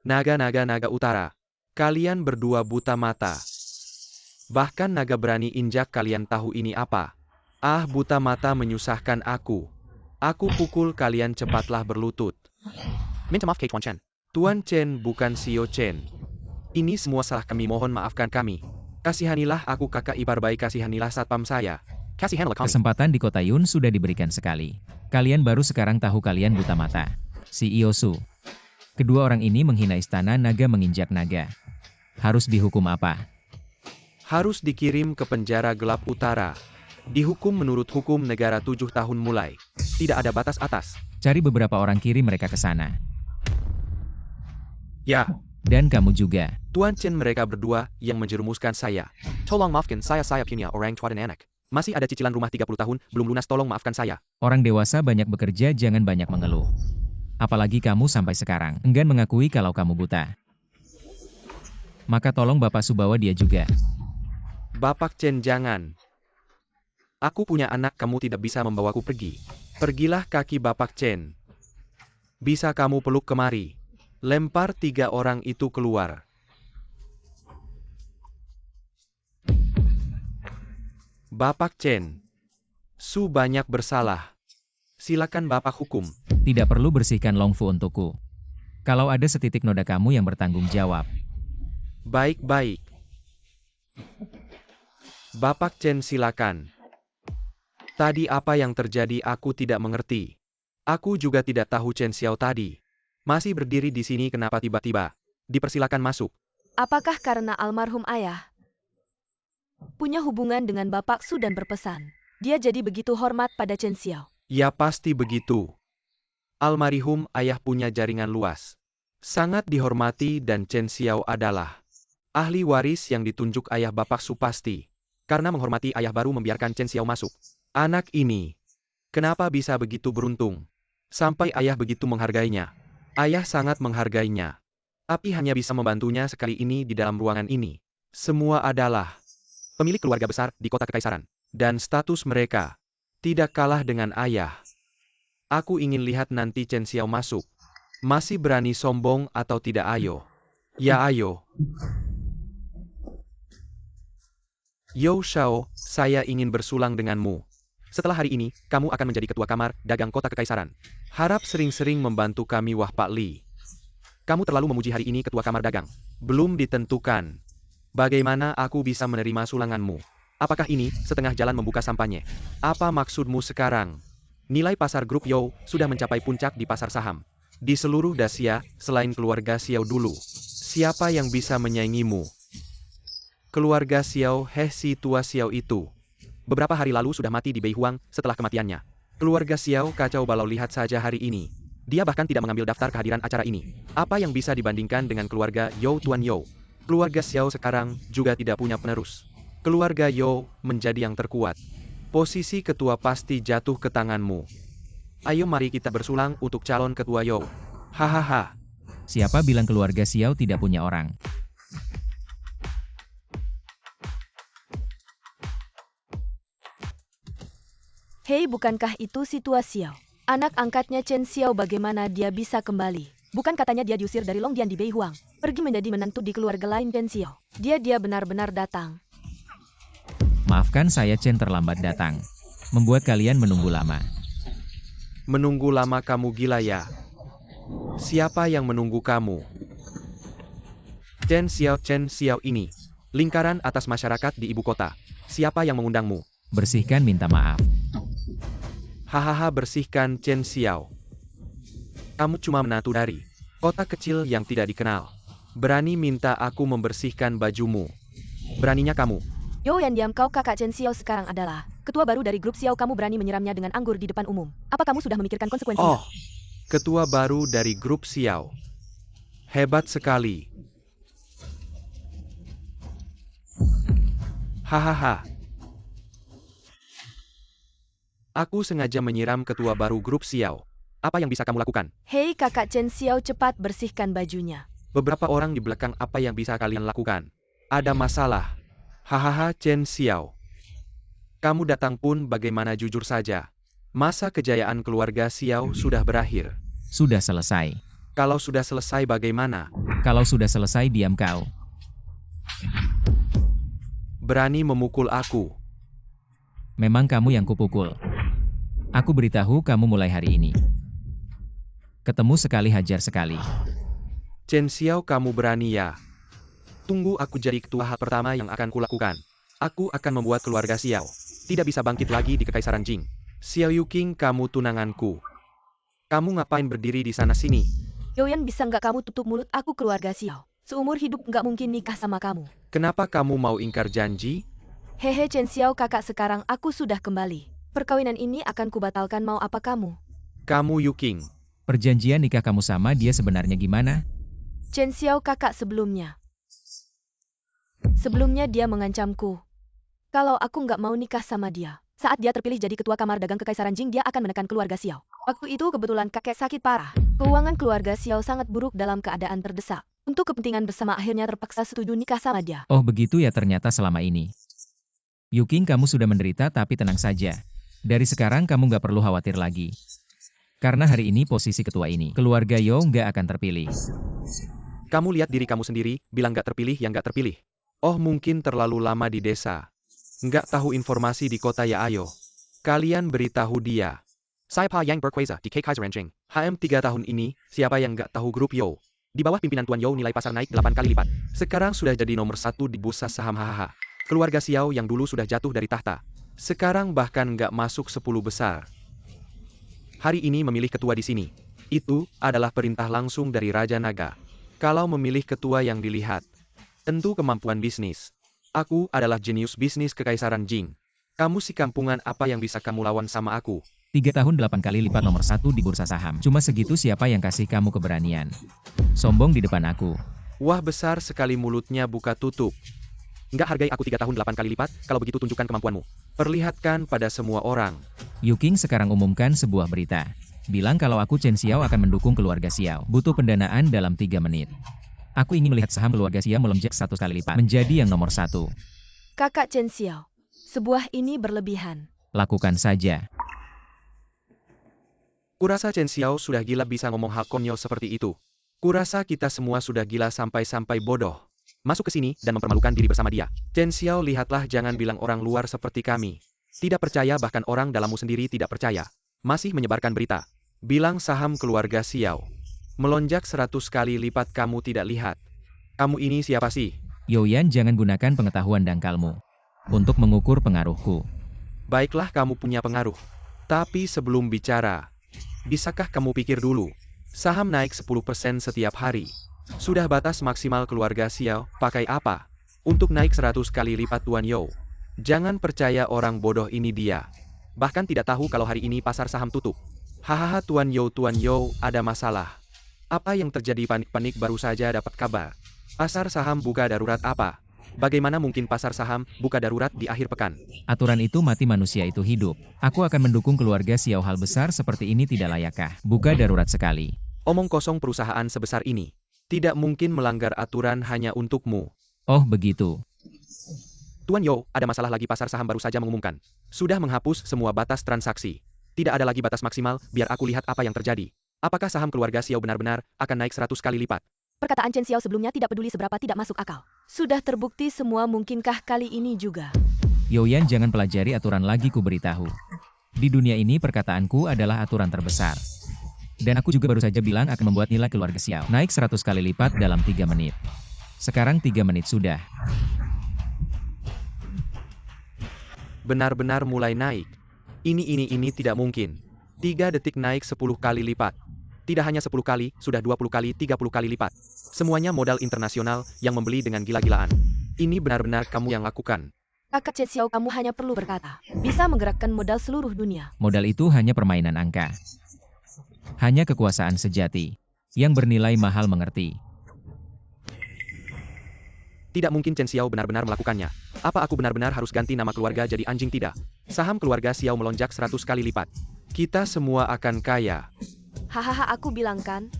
Naga utara. Kalian berdua buta mata. Bahkan naga berani injak kalian tahu ini apa. Ah buta mata menyusahkan aku. Aku pukul kalian cepatlah berlutut. Minta maaf Tuan Chen. Tuan Chen bukan Sio Chen. Ini semua salah kami mohon maafkan kami. Kasihanilah aku kakak ipar baik kasihanilah satpam saya. Kasihanlah kami.
Kesempatan di Kota Yun sudah diberikan sekali. Kalian baru sekarang tahu kalian buta mata. Si Iosu. Kedua orang ini menghina istana naga menginjak naga. Harus dihukum apa?
Harus dikirim ke penjara gelap utara. Dihukum menurut hukum negara 7 tahun mulai. Tidak ada batas atas.
Cari beberapa orang kirim mereka ke sana.
Ya.
Dan kamu juga.
Tuan Chen mereka berdua yang menjerumuskan saya. Tolong maafkan saya punya orang tua dan anak. Masih ada cicilan rumah 30 tahun, belum lunas tolong maafkan saya.
Orang dewasa banyak bekerja jangan banyak mengeluh. Apalagi kamu sampai sekarang enggan mengakui kalau kamu buta. Maka tolong Bapak Subawa dia juga.
Bapak Chen jangan. Aku punya anak kamu tidak bisa membawaku pergi. Pergilah kaki Bapak Chen. Bisa kamu peluk kemari. Lempar 3 orang itu keluar. Bapak Chen. Su banyak bersalah. Silakan Bapak hukum.
Tidak perlu bersihkan Long Fu untukku. Kalau ada setitik noda kamu yang bertanggung jawab.
Baik-baik. Bapak Chen silakan. Tadi apa yang terjadi aku tidak mengerti. Aku juga tidak tahu Chen Xiao tadi. Masih berdiri di sini kenapa tiba-tiba. Dipersilakan masuk.
Apakah karena almarhum ayah punya hubungan dengan Bapak Su dan berpesan? Dia jadi begitu hormat pada Chen Xiao.
Ya pasti begitu. Almarhum ayah punya jaringan luas. Sangat dihormati dan Chen Xiao adalah ahli waris yang ditunjuk ayah Bapak Su pasti. Karena menghormati ayah baru membiarkan Chen Xiao masuk. Anak ini, kenapa bisa begitu beruntung? Sampai ayah begitu menghargainya. Ayah sangat menghargainya. Tapi hanya bisa membantunya sekali ini di dalam ruangan ini. Semua adalah pemilik keluarga besar di kota kekaisaran. Dan status mereka tidak kalah dengan ayah. Aku ingin lihat nanti Chen Xiao masuk. Masih berani sombong atau tidak ayo? Ya ayo. Yo Shao, saya ingin bersulang denganmu. Setelah hari ini, kamu akan menjadi ketua kamar dagang kota kekaisaran. Harap sering-sering membantu kami Wah Pak Li. Kamu terlalu memuji hari ini ketua kamar dagang. Belum ditentukan. Bagaimana aku bisa menerima sulanganmu? Apakah ini setengah jalan membuka sampahnya? Apa maksudmu sekarang? Nilai pasar grup Yo sudah mencapai puncak di pasar saham. Di seluruh Dacia, selain keluarga Xiao dulu. Siapa yang bisa menyaingimu? Keluarga Xiao, si tua Xiao itu. Beberapa hari lalu sudah mati di Beihuang setelah kematiannya. Keluarga Xiao kacau balau, lihat saja hari ini. Dia bahkan tidak mengambil daftar kehadiran acara ini. Apa yang bisa dibandingkan dengan keluarga Yo Tuan Yo? Keluarga Xiao sekarang juga tidak punya penerus. Keluarga Yo menjadi yang terkuat. Posisi ketua pasti jatuh ke tanganmu. Ayo mari kita bersulang untuk calon ketua Yo. Hahaha.
Siapa bilang keluarga Xiao tidak punya orang?
Hei, bukankah itu si tua Xiao? Anak angkatnya Chen Xiao, bagaimana dia bisa kembali? Bukan katanya dia diusir dari Longdian di Beihuang, pergi menjadi menantu di keluarga lain Chen Xiao. Dia benar-benar datang.
Maafkan saya, Chen terlambat datang. Membuat kalian menunggu lama.
Menunggu lama? Kamu gila ya? Siapa yang menunggu kamu? Chen Xiao ini. Lingkaran atas masyarakat di ibu kota. Siapa yang mengundangmu?
Bersihkan, minta maaf.
Hahaha, bersihkan Chen Xiao. Kamu cuma menantu dari kota kecil yang tidak dikenal. Berani minta aku membersihkan bajumu. Beraninya kamu.
Yo, yang diam kau. Kakak Chen Xiao sekarang adalah ketua baru dari grup Xiao. Kamu berani menyiramnya dengan anggur di depan umum. Apa kamu sudah memikirkan konsekuensinya?
Oh, ketua baru dari grup Xiao. Hebat sekali. Hahaha. Aku sengaja menyiram ketua baru grup Xiao. Apa yang bisa kamu lakukan?
Hei kakak Chen Xiao, cepat bersihkan bajunya.
Beberapa orang di belakang, apa yang bisa kalian lakukan? Ada masalah. Hahaha, Chen Xiao. Kamu datang pun bagaimana, jujur saja. Masa kejayaan keluarga Xiao sudah berakhir.
Sudah selesai.
Kalau sudah selesai bagaimana?
Kalau sudah selesai, diam kau.
Berani memukul aku.
Memang kamu yang kupukul. Aku beritahu kamu mulai hari ini. Ketemu sekali, hajar sekali.
Chen Xiao, kamu berani ya? Tunggu aku jadi ketua, hal pertama yang akan kulakukan. Aku akan membuat keluarga Xiao tidak bisa bangkit lagi di Kekaisaran Jing. Xiao Yuking, kamu tunanganku. Kamu ngapain berdiri di sana-sini?
Yoyan, bisa nggak kamu tutup mulut? Aku keluarga Xiao. Seumur hidup nggak mungkin nikah sama kamu.
Kenapa kamu mau ingkar janji?
Hehe Chen Xiao, kakak, sekarang aku sudah kembali. Perkawinan ini akan kubatalkan, mau apa kamu?
Kamu Yuking.
Perjanjian nikah kamu sama dia sebenarnya gimana?
Chen Xiao, kakak, sebelumnya dia mengancamku. Kalau aku nggak mau nikah sama dia, saat dia terpilih jadi ketua kamar dagang Kekaisaran Jing, dia akan menekan keluarga Xiao. Waktu itu kebetulan kakek sakit parah. Keuangan keluarga Xiao sangat buruk, dalam keadaan terdesak. Untuk kepentingan bersama akhirnya terpaksa setuju nikah sama dia.
Oh begitu ya ternyata selama ini. Yuking, kamu sudah menderita, tapi tenang saja. Dari sekarang kamu nggak perlu khawatir lagi. Karena hari ini posisi ketua ini, keluarga Yo nggak akan terpilih.
Kamu lihat diri kamu sendiri, bilang nggak terpilih yang nggak terpilih. Oh, mungkin terlalu lama di desa. Nggak tahu informasi di kota ya, ayo. Kalian beritahu dia. Saya Pa Yang Berkuasa di Kekaisaran Jing. HM 3 tahun ini, siapa yang nggak tahu grup Yo? Di bawah pimpinan Tuan Yo nilai pasar naik 8 kali lipat. Sekarang sudah jadi nomor 1 di bursa saham, hahaha. Keluarga Xiao yang dulu sudah jatuh dari tahta. Sekarang bahkan nggak masuk 10 besar. Hari ini memilih ketua di sini. Itu adalah perintah langsung dari Raja Naga. Kalau memilih ketua yang dilihat, tentu kemampuan bisnis. Aku adalah jenius bisnis Kekaisaran Jing. Kamu si kampungan, apa yang bisa kamu lawan sama aku?
3 tahun 8 kali lipat nomor 1 di bursa saham. Cuma segitu, siapa yang kasih kamu keberanian? Sombong di depan aku.
Wah, besar sekali mulutnya, buka tutup. Nggak hargai aku 3 tahun 8 kali lipat, kalau begitu tunjukkan kemampuanmu. Perlihatkan pada semua orang.
Yuking sekarang umumkan sebuah berita. Bilang kalau aku Chen Xiao akan mendukung keluarga Xiao. Butuh pendanaan dalam 3 menit. Aku ingin melihat saham keluarga Xiao melonjak 1 kali lipat. Menjadi yang nomor 1.
Kakak Chen Xiao, sebuah ini berlebihan.
Lakukan saja.
Kurasa Chen Xiao sudah gila bisa ngomong hal konyol seperti itu. Kurasa kita semua sudah gila sampai bodoh. Masuk ke sini dan mempermalukan diri bersama dia. Chen Xiao, lihatlah, jangan bilang orang luar seperti kami tidak percaya, bahkan orang dalammu sendiri tidak percaya. Masih menyebarkan berita. Bilang saham keluarga Xiao melonjak 100 kali lipat, kamu tidak lihat. Kamu ini siapa sih?
Yoyan, jangan gunakan pengetahuan dangkalmu. untuk mengukur pengaruhku.
Baiklah, kamu punya pengaruh. Tapi sebelum bicara, bisakah kamu pikir dulu? Saham naik 10% setiap hari. Sudah batas maksimal keluarga Xiao, pakai apa? Untuk naik 100 kali lipat Tuan Yo. Jangan percaya orang bodoh ini dia. Bahkan tidak tahu kalau hari ini pasar saham tutup. Hahaha Tuan Yo, ada masalah. Apa yang terjadi? Panik-panik, baru saja dapat kabar. Pasar saham buka darurat apa? Bagaimana mungkin pasar saham buka darurat di akhir pekan?
Aturan itu mati, manusia itu hidup. Aku akan mendukung keluarga Xiao. Hal besar seperti ini tidak layakkah? Buka darurat sekali.
Omong kosong, perusahaan sebesar ini tidak mungkin melanggar aturan hanya untukmu.
Oh begitu.
Tuan Yo, ada masalah lagi. Pasar saham baru saja mengumumkan. Sudah menghapus semua batas transaksi. Tidak ada lagi batas maksimal, biar aku lihat apa yang terjadi. Apakah saham keluarga Xiao benar-benar akan naik 100 kali lipat?
Perkataan Chen Xiao sebelumnya tidak peduli seberapa tidak masuk akal. Sudah terbukti semua, mungkinkah kali ini juga?
Yoyan, jangan pelajari aturan lagi, ku beritahu. Di dunia ini perkataanku adalah aturan terbesar. Dan aku juga baru saja bilang akan membuat nilai keluarga Xiao naik 100 kali lipat dalam 3 menit. Sekarang 3 menit sudah.
Benar-benar mulai naik. Ini tidak mungkin. 3 detik naik 10 kali lipat. Tidak hanya 10 kali, sudah 20 kali, 30 kali lipat. Semuanya modal internasional yang membeli dengan gila-gilaan. Ini benar-benar kamu yang lakukan.
Kakak Chen Xiao, kamu hanya perlu berkata. Bisa menggerakkan modal seluruh dunia.
Modal itu hanya permainan angka. Hanya kekuasaan sejati. Yang bernilai mahal, mengerti?
Tidak mungkin Chen Xiao benar-benar melakukannya. Apa aku benar-benar harus ganti nama keluarga jadi anjing? Tidak. Saham keluarga Xiao melonjak 100 kali lipat. Kita semua akan kaya.
Hahaha, aku bilang kan.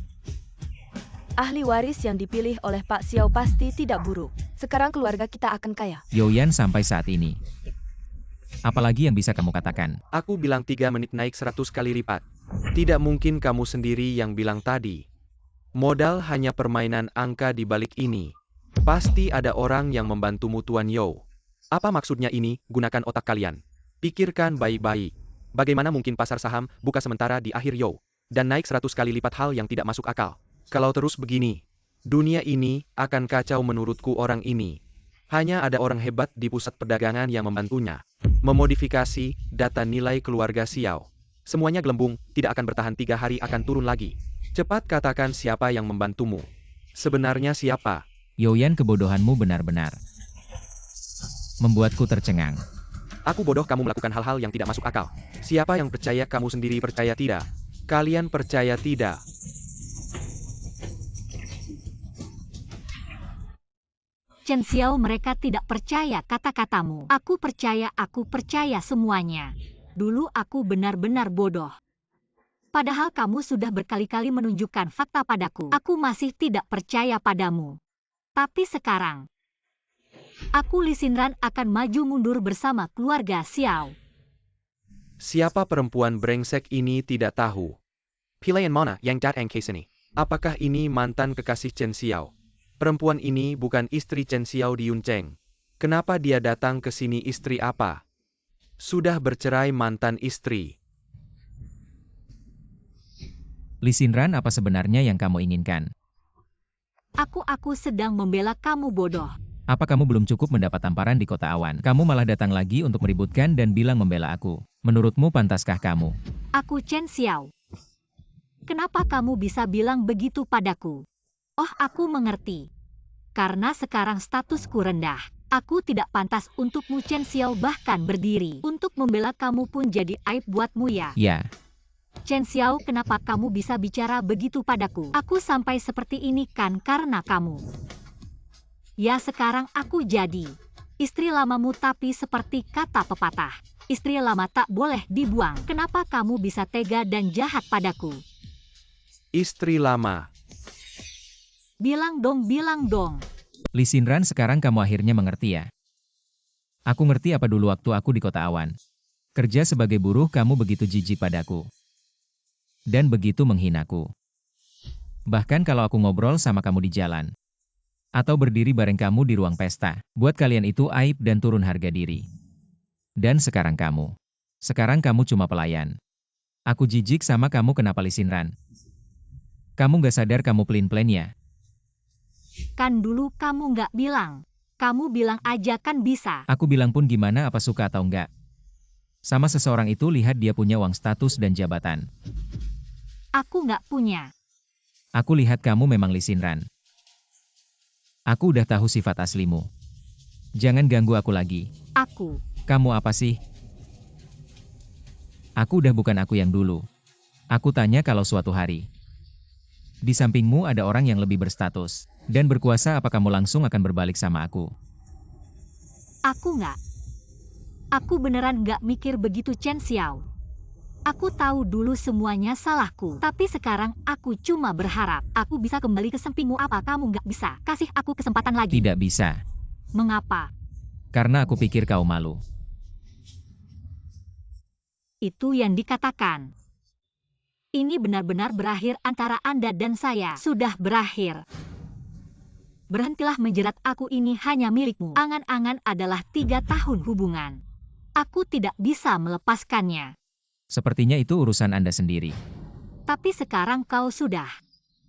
Ahli waris yang dipilih oleh Pak Xiao pasti tidak buruk. Sekarang keluarga kita akan kaya.
Yoyan, sampai saat ini. Apalagi yang bisa kamu katakan?
Aku bilang 3 menit naik 100 kali lipat. Tidak mungkin kamu sendiri yang bilang tadi. Modal hanya permainan angka di balik ini. Pasti ada orang yang membantumu Tuan Yo. Apa maksudnya ini? Gunakan otak kalian. Pikirkan baik-baik. Bagaimana mungkin pasar saham buka sementara di akhir Yo dan naik 100 kali lipat? Hal yang tidak masuk akal. Kalau terus begini, dunia ini akan kacau menurutku. Orang ini hanya ada orang hebat di pusat perdagangan yang membantunya memodifikasi data nilai keluarga Xiao. Semuanya gelembung, tidak akan bertahan 3 hari, akan turun lagi. Cepat katakan siapa yang membantumu. Sebenarnya siapa?
Yoyan, kebodohanmu benar-benar membuatku tercengang.
Aku bodoh, kamu melakukan hal-hal yang tidak masuk akal. Siapa yang percaya? Kamu sendiri percaya tidak? Kalian percaya tidak?
Chen Xiao, mereka tidak percaya kata-katamu. Aku percaya semuanya. Dulu aku benar-benar bodoh. Padahal kamu sudah berkali-kali menunjukkan fakta padaku. Aku masih tidak percaya padamu. Tapi sekarang, aku Li Xinran akan maju mundur bersama keluarga Xiao.
Siapa perempuan brengsek ini? Tidak tahu. Pilihan mana yang datang ke sini? Apakah ini mantan kekasih Chen Xiao? Perempuan ini bukan istri Chen Xiao di Yuncheng. Kenapa dia datang ke sini? Istri apa? Sudah bercerai, mantan istri.
Li Xinran, apa sebenarnya yang kamu inginkan?
Aku sedang membela kamu, bodoh.
Apa kamu belum cukup mendapat tamparan di kota awan? Kamu malah datang lagi untuk meributkan dan bilang membela aku. Menurutmu pantaskah kamu?
Aku Chen Xiao. Kenapa kamu bisa bilang begitu padaku? Oh, aku mengerti. Karena sekarang statusku rendah. Aku tidak pantas untukmu, Chen Xiao, bahkan berdiri untuk membela kamu pun jadi aib buatmu, ya?
Ya.
Chen Xiao, kenapa kamu bisa bicara begitu padaku? Aku sampai seperti ini kan karena kamu. Ya, sekarang aku jadi istri lamamu, tapi seperti kata pepatah, istri lama tak boleh dibuang. Kenapa kamu bisa tega dan jahat padaku?
Istri lama.
Bilang dong.
Li Xinran, sekarang kamu akhirnya mengerti ya? Aku ngerti apa dulu waktu aku di kota awan. Kerja sebagai buruh kamu begitu jijik padaku. Dan begitu menghinaku. Bahkan kalau aku ngobrol sama kamu di jalan. Atau berdiri bareng kamu di ruang pesta. Buat kalian itu aib dan turun harga diri. Dan sekarang kamu. Sekarang kamu cuma pelayan. Aku jijik sama kamu. Kenapa, Li Xinran? Kamu gak sadar kamu pelin-pelan ya?
Kan dulu kamu nggak bilang. Kamu bilang aja kan bisa.
Aku bilang pun gimana apa suka atau enggak. Sama seseorang itu lihat dia punya uang, status dan jabatan.
Aku nggak punya.
Aku lihat kamu memang Lee Sin-ran. Aku udah tahu sifat aslimu. Jangan ganggu aku lagi.
Aku.
Kamu apa sih? Aku udah bukan aku yang dulu. Aku tanya kalau suatu hari di sampingmu ada orang yang lebih berstatus dan berkuasa, apa kamu langsung akan berbalik sama aku?
Aku nggak. Aku beneran nggak mikir begitu, Chen Xiao. Aku tahu dulu semuanya salahku, tapi sekarang aku cuma berharap aku bisa kembali ke sampingmu. Apa kamu nggak bisa kasih aku kesempatan lagi?
Tidak bisa.
Mengapa?
Karena aku pikir kau malu.
Itu yang dikatakan. Ini benar-benar berakhir antara Anda dan saya. Sudah berakhir. Berhentilah menjerat aku, ini hanya milikmu. Angan-angan adalah 3 tahun hubungan. Aku tidak bisa melepaskannya.
Sepertinya itu urusan Anda sendiri.
Tapi sekarang kau sudah.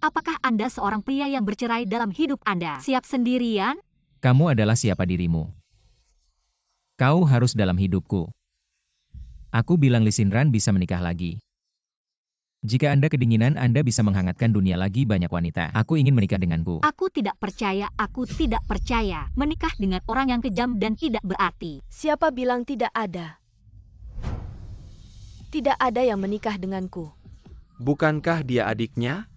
Apakah Anda seorang pria yang bercerai dalam hidup Anda? Siap sendirian?
Kamu adalah siapa dirimu? Kau harus dalam hidupku. Aku bilang Lee Sin-ran bisa menikah lagi. Jika Anda kedinginan, Anda bisa menghangatkan dunia lagi banyak wanita. Aku ingin menikah denganku.
Aku tidak percaya, aku tidak percaya. Menikah dengan orang yang kejam dan tidak berarti.
Siapa bilang tidak ada? Tidak ada yang menikah denganku.
Bukankah dia adiknya?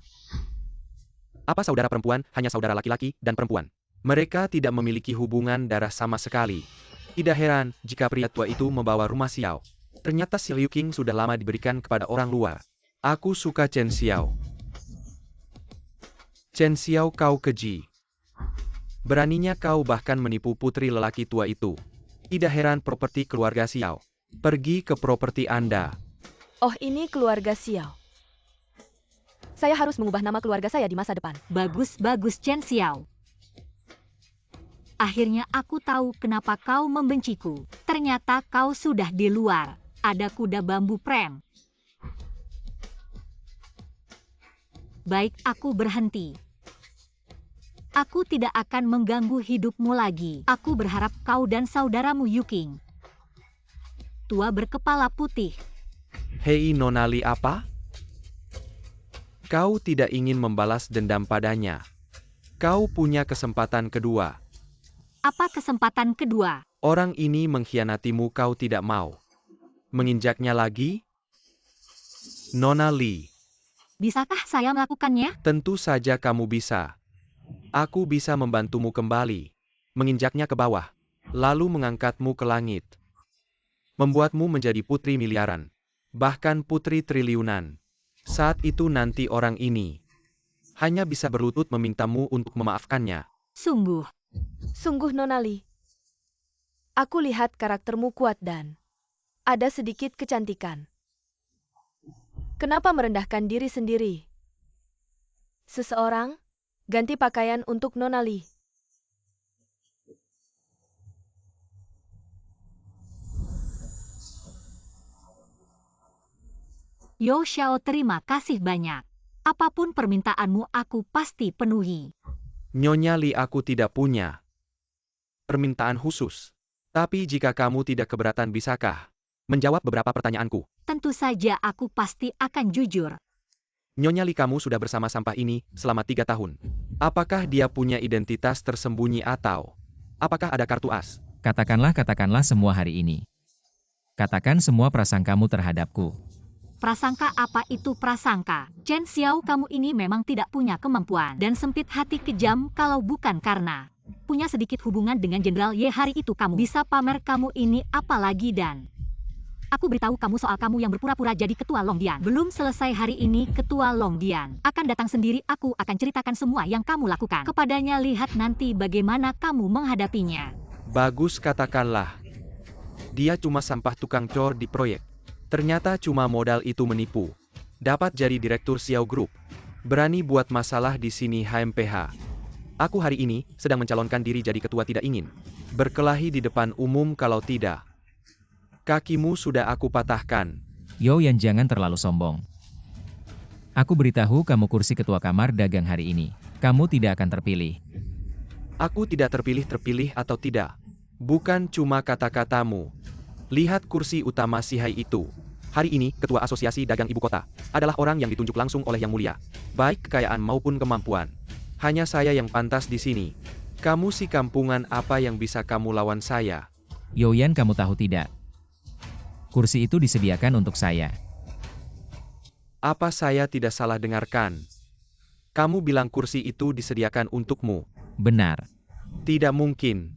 Apa saudara perempuan hanya saudara laki-laki dan perempuan? Mereka tidak memiliki hubungan darah sama sekali. Tidak heran jika pria tua itu membawa rumah Xiao. Ternyata si Liu Qing sudah lama diberikan kepada orang luar. Aku suka Chen Xiao. Chen Xiao, kau keji. Beraninya kau bahkan menipu putri lelaki tua itu. Tidak heran properti keluarga Xiao pergi ke properti Anda.
Oh, ini keluarga Xiao. Saya harus mengubah nama keluarga saya di masa depan.
Bagus-bagus, Chen Xiao. Akhirnya aku tahu kenapa kau membenciku. Ternyata kau sudah di luar. Ada kuda bambu prem. Baik, aku berhenti. Aku tidak akan mengganggu hidupmu lagi. Aku berharap kau dan saudaramu Yu Qing. Tua berkepala putih.
Hei Nona Li, apa? Kau tidak ingin membalas dendam padanya. Kau punya kesempatan kedua.
Apa kesempatan kedua?
Orang ini mengkhianatimu, kau tidak mau menginjaknya lagi? Nona Li.
Bisakah saya melakukannya?
Tentu saja kamu bisa. Aku bisa membantumu kembali, menginjaknya ke bawah, lalu mengangkatmu ke langit. Membuatmu menjadi putri miliaran, bahkan putri triliunan. Saat itu nanti orang ini hanya bisa berlutut memintamu untuk memaafkannya.
Sungguh.
Sungguh, Nona Li. Aku lihat karaktermu kuat dan ada sedikit kecantikan. Kenapa merendahkan diri sendiri? Seseorang, ganti pakaian untuk Nona Li.
Yo Xiao, terima kasih banyak. Apapun permintaanmu aku pasti penuhi.
Nyonya Li, aku tidak punya permintaan khusus. Tapi jika kamu tidak keberatan, bisakah menjawab beberapa pertanyaanku?
Tentu saja aku pasti akan jujur.
Nyonya Li, kamu sudah bersama sampah ini selama 3 tahun. Apakah dia punya identitas tersembunyi atau apakah ada kartu as?
Katakanlah semua hari ini. Katakan semua prasangkamu terhadapku.
Prasangka apa itu prasangka? Chen Xiao, kamu ini memang tidak punya kemampuan dan sempit hati, kejam. Kalau bukan karena punya sedikit hubungan dengan Jenderal Ye, hari itu kamu bisa pamer kamu ini apalagi. Dan aku beritahu kamu soal kamu yang berpura-pura jadi ketua Longdian. Belum selesai hari ini, ketua Longdian akan datang sendiri. Aku akan ceritakan semua yang kamu lakukan kepadanya. Lihat nanti bagaimana kamu menghadapinya.
Bagus, katakanlah. Dia cuma sampah tukang cor di proyek. Ternyata cuma modal itu menipu. Dapat jadi direktur Xiao Group. Berani buat masalah di sini HMPH. Aku hari ini sedang mencalonkan diri jadi ketua, tidak ingin berkelahi di depan umum. Kalau tidak, kakimu sudah aku patahkan.
Yo Yan, jangan terlalu sombong. Aku beritahu kamu kursi ketua kamar dagang hari ini. Kamu tidak akan terpilih.
Aku tidak terpilih atau tidak. Bukan cuma kata-katamu. Lihat kursi utama Sihai itu. Hari ini, Ketua Asosiasi Dagang Ibu Kota adalah orang yang ditunjuk langsung oleh Yang Mulia. Baik kekayaan maupun kemampuan. Hanya saya yang pantas di sini. Kamu si kampungan, apa yang bisa kamu lawan saya?
Youyan, kamu tahu tidak? Kursi itu disediakan untuk saya.
Apa saya tidak salah dengarkan? Kamu bilang kursi itu disediakan untukmu.
Benar.
Tidak mungkin.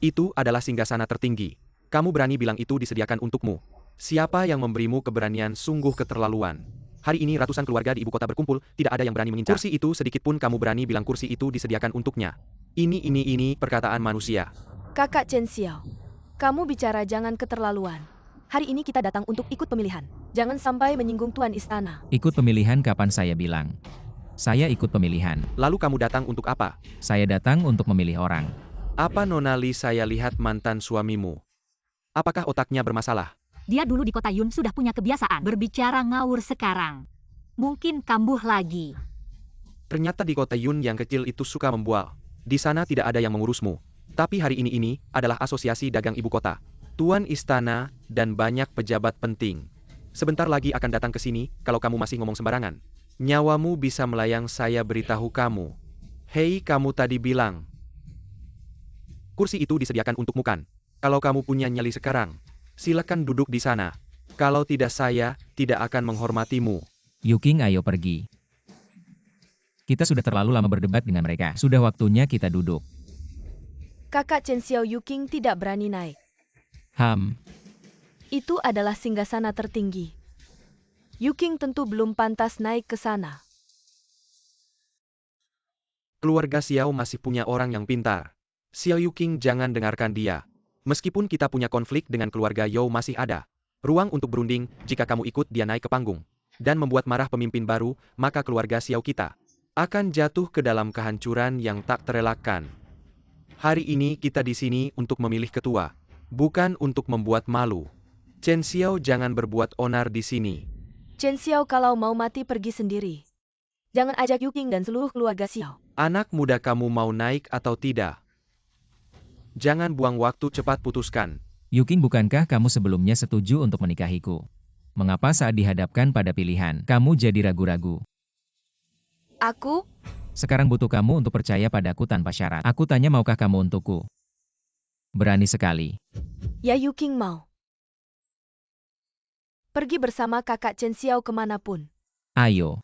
Itu adalah singgasana tertinggi. Kamu berani bilang itu disediakan untukmu. Siapa yang memberimu keberanian? Sungguh keterlaluan. Hari ini ratusan keluarga di ibu kota berkumpul, tidak ada yang berani mengincar kursi itu sedikit pun. Kamu berani bilang kursi itu disediakan untuknya. Ini perkataan manusia.
Kakak Chen Xiao, kamu bicara jangan keterlaluan. Hari ini kita datang untuk ikut pemilihan. Jangan sampai menyinggung Tuan Istana.
Ikut pemilihan kapan saya bilang? Saya ikut pemilihan.
Lalu kamu datang untuk apa?
Saya datang untuk memilih orang.
Apa Nona Li, saya lihat mantan suamimu. Apakah otaknya bermasalah?
Dia dulu di kota Yun sudah punya kebiasaan berbicara ngawur sekarang. Mungkin kambuh lagi.
Ternyata di kota Yun yang kecil itu suka membual. Di sana tidak ada yang mengurusmu. Tapi hari ini adalah Asosiasi Dagang Ibu Kota. Tuan Istana dan banyak pejabat penting. Sebentar lagi akan datang ke sini, kalau kamu masih ngomong sembarangan. Nyawamu bisa melayang, saya beritahu kamu. Hei, kamu tadi bilang. Kursi itu disediakan untukmu kan? Kalau kamu punya nyali sekarang, silakan duduk di sana. Kalau tidak, saya tidak akan menghormatimu.
Yuking, ayo pergi. Kita sudah terlalu lama berdebat dengan mereka. Sudah waktunya kita duduk.
Kakak Chen Xiao, Yuking tidak berani naik. Itu adalah singgasana tertinggi. Yuking tentu belum pantas naik ke sana.
Keluarga Xiao masih punya orang yang pintar. Xiao Yuking, jangan dengarkan dia. Meskipun kita punya konflik dengan keluarga Yao, masih ada ruang untuk berunding. Jika kamu ikut dia naik ke panggung dan membuat marah pemimpin baru, maka keluarga Xiao kita akan jatuh ke dalam kehancuran yang tak terelakkan. Hari ini kita di sini untuk memilih ketua, bukan untuk membuat malu. Chen Xiao, jangan berbuat onar di sini.
Chen Xiao, kalau mau mati pergi sendiri. Jangan ajak Yuking dan seluruh keluarga Xiao.
Anak muda, kamu mau naik atau tidak? Jangan buang waktu, cepat putuskan.
Yuking, bukankah kamu sebelumnya setuju untuk menikahiku? Mengapa saat dihadapkan pada pilihan, kamu jadi ragu-ragu?
Aku?
Sekarang butuh kamu untuk percaya padaku tanpa syarat. Aku tanya, maukah kamu untukku? Berani sekali.
Ya, Yuking mau. Pergi bersama kakak Chen Xiao kemanapun.
Ayo.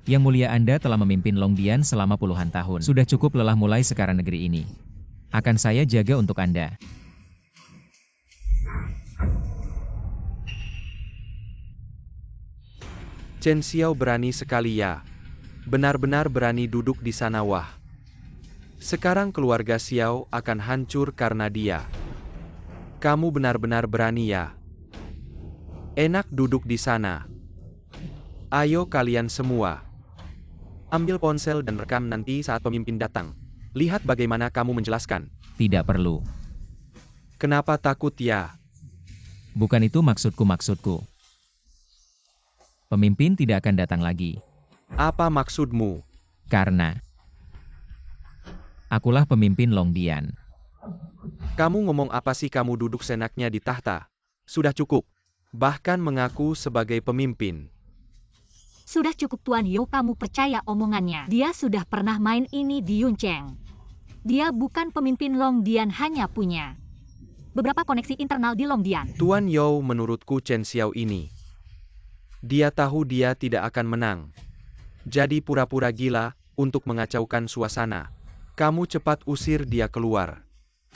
Yang mulia, Anda telah memimpin Longdian selama puluhan tahun. Sudah cukup lelah, mulai sekarang negeri ini akan saya jaga untuk Anda.
Chen Xiao berani sekali ya. Benar-benar berani duduk di sana, wah. Sekarang keluarga Xiao akan hancur karena dia. Kamu benar-benar berani ya. Enak duduk di sana. Ayo kalian semua. Ambil ponsel dan rekam nanti saat pemimpin datang. Lihat bagaimana kamu menjelaskan.
Tidak perlu.
Kenapa takut ya?
Bukan itu maksudku. Pemimpin tidak akan datang lagi.
Apa maksudmu?
Karena akulah pemimpin Longdian.
Kamu ngomong apa sih? Kamu duduk senaknya di tahta. Sudah cukup. Bahkan mengaku sebagai pemimpin.
Sudah cukup Tuan Yo, kamu percaya omongannya. Dia sudah pernah main ini di Yuncheng. Dia bukan pemimpin Longdian, hanya punya beberapa koneksi internal di Longdian.
Tuan Yo, menurutku Chen Xiao ini, dia tahu dia tidak akan menang. Jadi pura-pura gila untuk mengacaukan suasana. Kamu cepat usir dia keluar.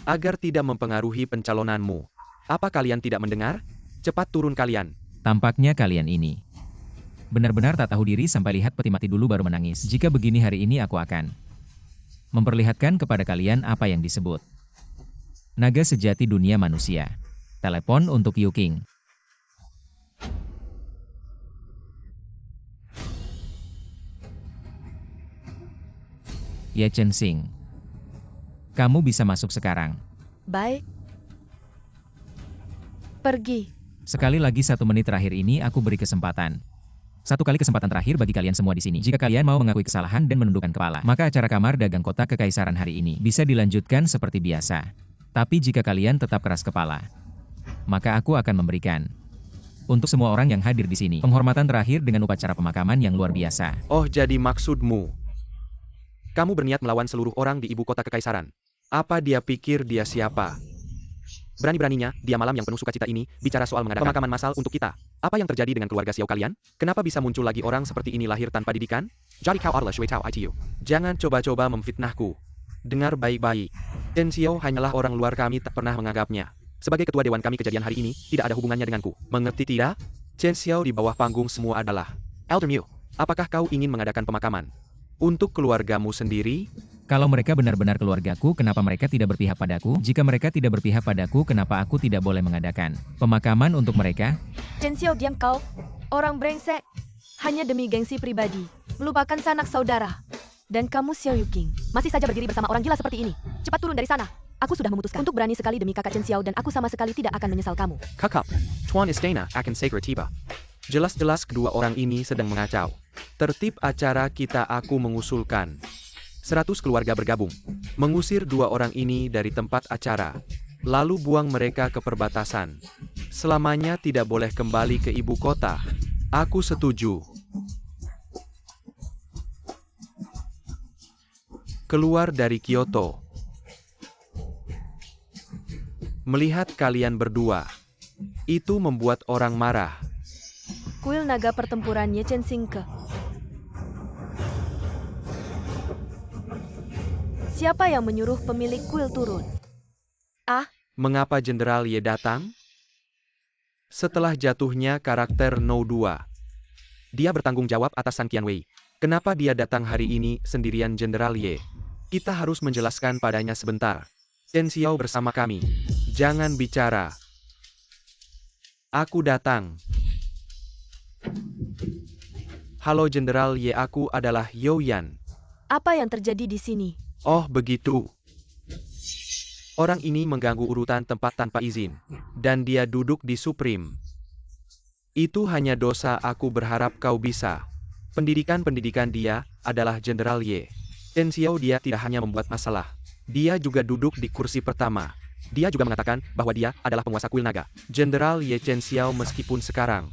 Agar tidak mempengaruhi pencalonanmu. Apa kalian tidak mendengar? Cepat turun kalian.
Tampaknya kalian ini benar-benar tak tahu diri, sampai lihat peti mati dulu baru menangis. Jika begini, hari ini aku akan memperlihatkan kepada kalian apa yang disebut naga sejati dunia manusia. Telepon untuk Yuking. Ya, Chen Xing. Kamu bisa masuk sekarang.
Baik. Pergi.
Sekali lagi 1 menit terakhir ini aku beri kesempatan. 1 kali kesempatan terakhir bagi kalian semua di sini. Jika kalian mau mengakui kesalahan dan menundukkan kepala, maka acara kamar dagang kota kekaisaran hari ini bisa dilanjutkan seperti biasa. Tapi jika kalian tetap keras kepala, maka aku akan memberikan untuk semua orang yang hadir di sini penghormatan terakhir dengan upacara pemakaman yang luar biasa.
Oh, jadi maksudmu, kamu berniat melawan seluruh orang di ibu kota kekaisaran. Apa dia pikir dia siapa? Berani-beraninya, dia malam yang penuh sukacita ini, bicara soal mengadakan pemakaman massal untuk kita. Apa yang terjadi dengan keluarga Xiao kalian? Kenapa bisa muncul lagi orang seperti ini lahir tanpa didikan? Jadi kau adalah Shui Tao ITU. Jangan coba-coba memfitnahku. Dengar baik-baik. Chen Xiao hanyalah orang luar, kami tak pernah menganggapnya sebagai ketua dewan kami. Kejadian hari ini tidak ada hubungannya denganku. Mengerti tidak? Chen Xiao di bawah panggung semua adalah Elder Mu. Apakah kau ingin mengadakan pemakaman untuk keluargamu sendiri?
Kalau mereka benar-benar keluargaku, kenapa mereka tidak berpihak padaku? Jika mereka tidak berpihak padaku, kenapa aku tidak boleh mengadakan pemakaman untuk mereka?
Chen Xiao, diam kau. Orang brengsek. Hanya demi gengsi pribadi. Melupakan sanak saudara. Dan kamu Xiao Yuking, masih saja berdiri bersama orang gila seperti ini. Cepat turun dari sana. Aku sudah memutuskan untuk berani sekali demi kakak Chen Xiao dan aku sama sekali tidak akan menyesal kamu.
Kakak, Tuan Istana akan segera tiba. Jelas-jelas kedua orang ini sedang mengacau. Tertib acara kita, aku mengusulkan 100 keluarga bergabung, mengusir 2 orang ini dari tempat acara, lalu buang mereka ke perbatasan. Selamanya tidak boleh kembali ke ibu kota. Aku setuju. Keluar dari Kyoto. Melihat kalian berdua, itu membuat orang marah.
Kuil naga pertempuran Ye Chen Xingke. Siapa yang menyuruh pemilik kuil turun? Ah,
Mengapa Jenderal Ye datang? Setelah jatuhnya karakter No 2, dia bertanggung jawab atas Sang Qianwei. Kenapa dia datang hari ini sendirian, Jenderal Ye? Kita harus menjelaskan padanya sebentar. Chen Xiao bersama kami. Jangan bicara. Aku datang. Halo Jenderal Ye, aku adalah Yo Yan.
apa yang terjadi di sini?
Oh begitu. Orang ini mengganggu urutan tempat tanpa izin. Dan dia duduk di Supreme. Itu hanya dosa, aku berharap kau bisa. Pendidikan dia adalah Jenderal Ye. Chen Xiao, dia tidak hanya membuat masalah. Dia juga duduk di kursi pertama. Dia juga mengatakan bahwa dia adalah penguasa kuil naga. Jenderal Ye Chen Xiao meskipun sekarang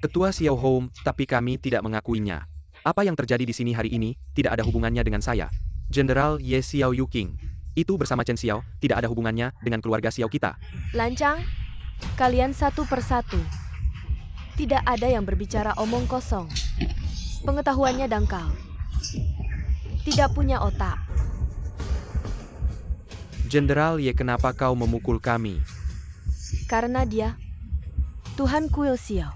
Ketua Xiao Home, tapi kami tidak mengakuinya. Apa yang terjadi di sini hari ini tidak ada hubungannya dengan saya. Jenderal Ye Xiao Yuking. Itu bersama Chen Xiao tidak ada hubungannya dengan keluarga Xiao kita.
Lancang, kalian satu persatu. Tidak ada yang berbicara omong kosong. Pengetahuannya dangkal. Tidak punya otak.
Jenderal Ye, kenapa kau memukul kami?
Karena dia Tuhan kuil Xiao.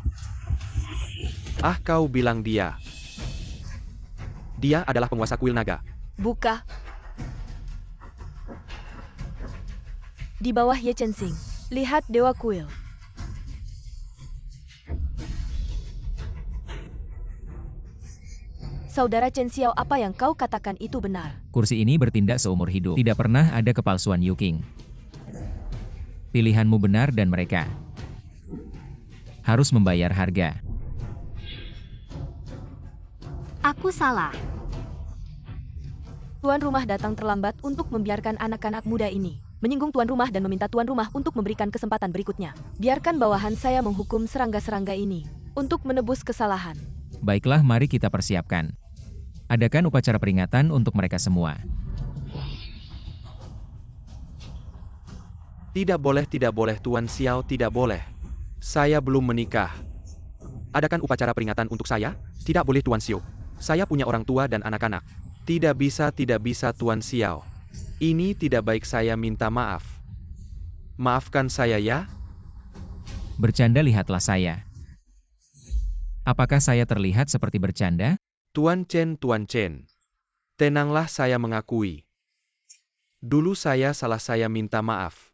Ah, kau bilang dia. Dia adalah penguasa kuil naga.
Buka. Di bawah Ye Chen Xing, lihat Dewa Kuil. Saudara Chen Xiao, apa yang kau katakan itu benar.
Kursi ini bertindak seumur hidup. Tidak pernah ada kepalsuan, Yuking. Pilihanmu benar dan mereka harus membayar harga.
Aku salah.
Tuan rumah datang terlambat untuk membiarkan anak-anak muda ini menyinggung tuan rumah dan meminta tuan rumah untuk memberikan kesempatan berikutnya. Biarkan bawahan saya menghukum serangga-serangga ini untuk menebus kesalahan.
Baiklah, mari kita persiapkan. Adakan upacara peringatan untuk mereka semua.
Tidak boleh Tuan Xiao, tidak boleh. Saya belum menikah. Adakan upacara peringatan untuk saya? Tidak boleh Tuan Xiao. Saya punya orang tua dan anak-anak. Tidak bisa Tuan Xiao. Ini tidak baik, saya minta maaf. Maafkan saya ya.
Bercanda, lihatlah saya. Apakah saya terlihat seperti bercanda?
Tuan Chen. Tenanglah, saya mengakui. Dulu saya salah, saya minta maaf.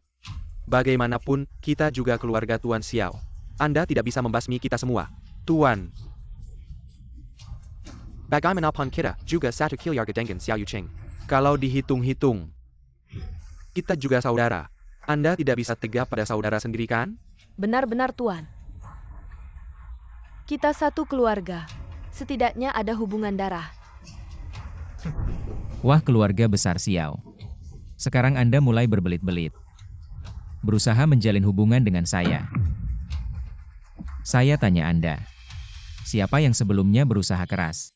Bagaimanapun, kita juga keluarga Tuan Xiao. Anda tidak bisa membasmi kita semua. Tuan. Bagaimanapun kita juga satu keluarga dengan Xiao Yucheng. Kalau dihitung-hitung, kita juga saudara. Anda tidak bisa tega pada saudara sendiri kan?
Benar-benar Tuan. Kita satu keluarga. Setidaknya ada hubungan darah.
Wah, keluarga besar Xiao. Sekarang Anda mulai berbelit-belit. Berusaha menjalin hubungan dengan saya. Saya tanya Anda. Siapa yang sebelumnya berusaha keras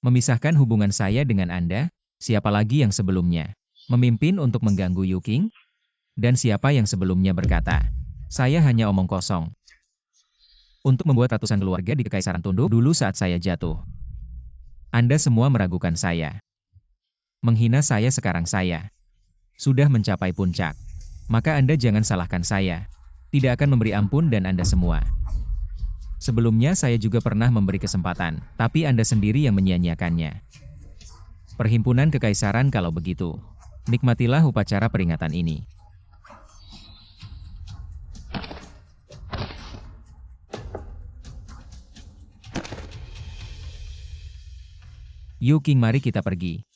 memisahkan hubungan saya dengan Anda? Siapa lagi yang sebelumnya memimpin untuk mengganggu Yuking? Dan siapa yang sebelumnya berkata, saya hanya omong kosong untuk membuat ratusan keluarga di Kekaisaran tunduk dulu saat saya jatuh? Anda semua meragukan saya. Menghina saya sekarang saya sudah mencapai puncak. Maka Anda jangan salahkan saya. Tidak akan memberi ampun dan Anda semua. Sebelumnya saya juga pernah memberi kesempatan, tapi Anda sendiri yang menyia-nyiakannya. Perhimpunan Kekaisaran kalau begitu. Nikmatilah upacara peringatan ini. Yuking, mari kita pergi.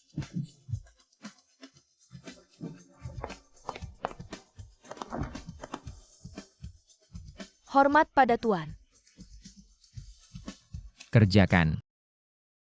Hormat pada Tuan.
Kerjakan.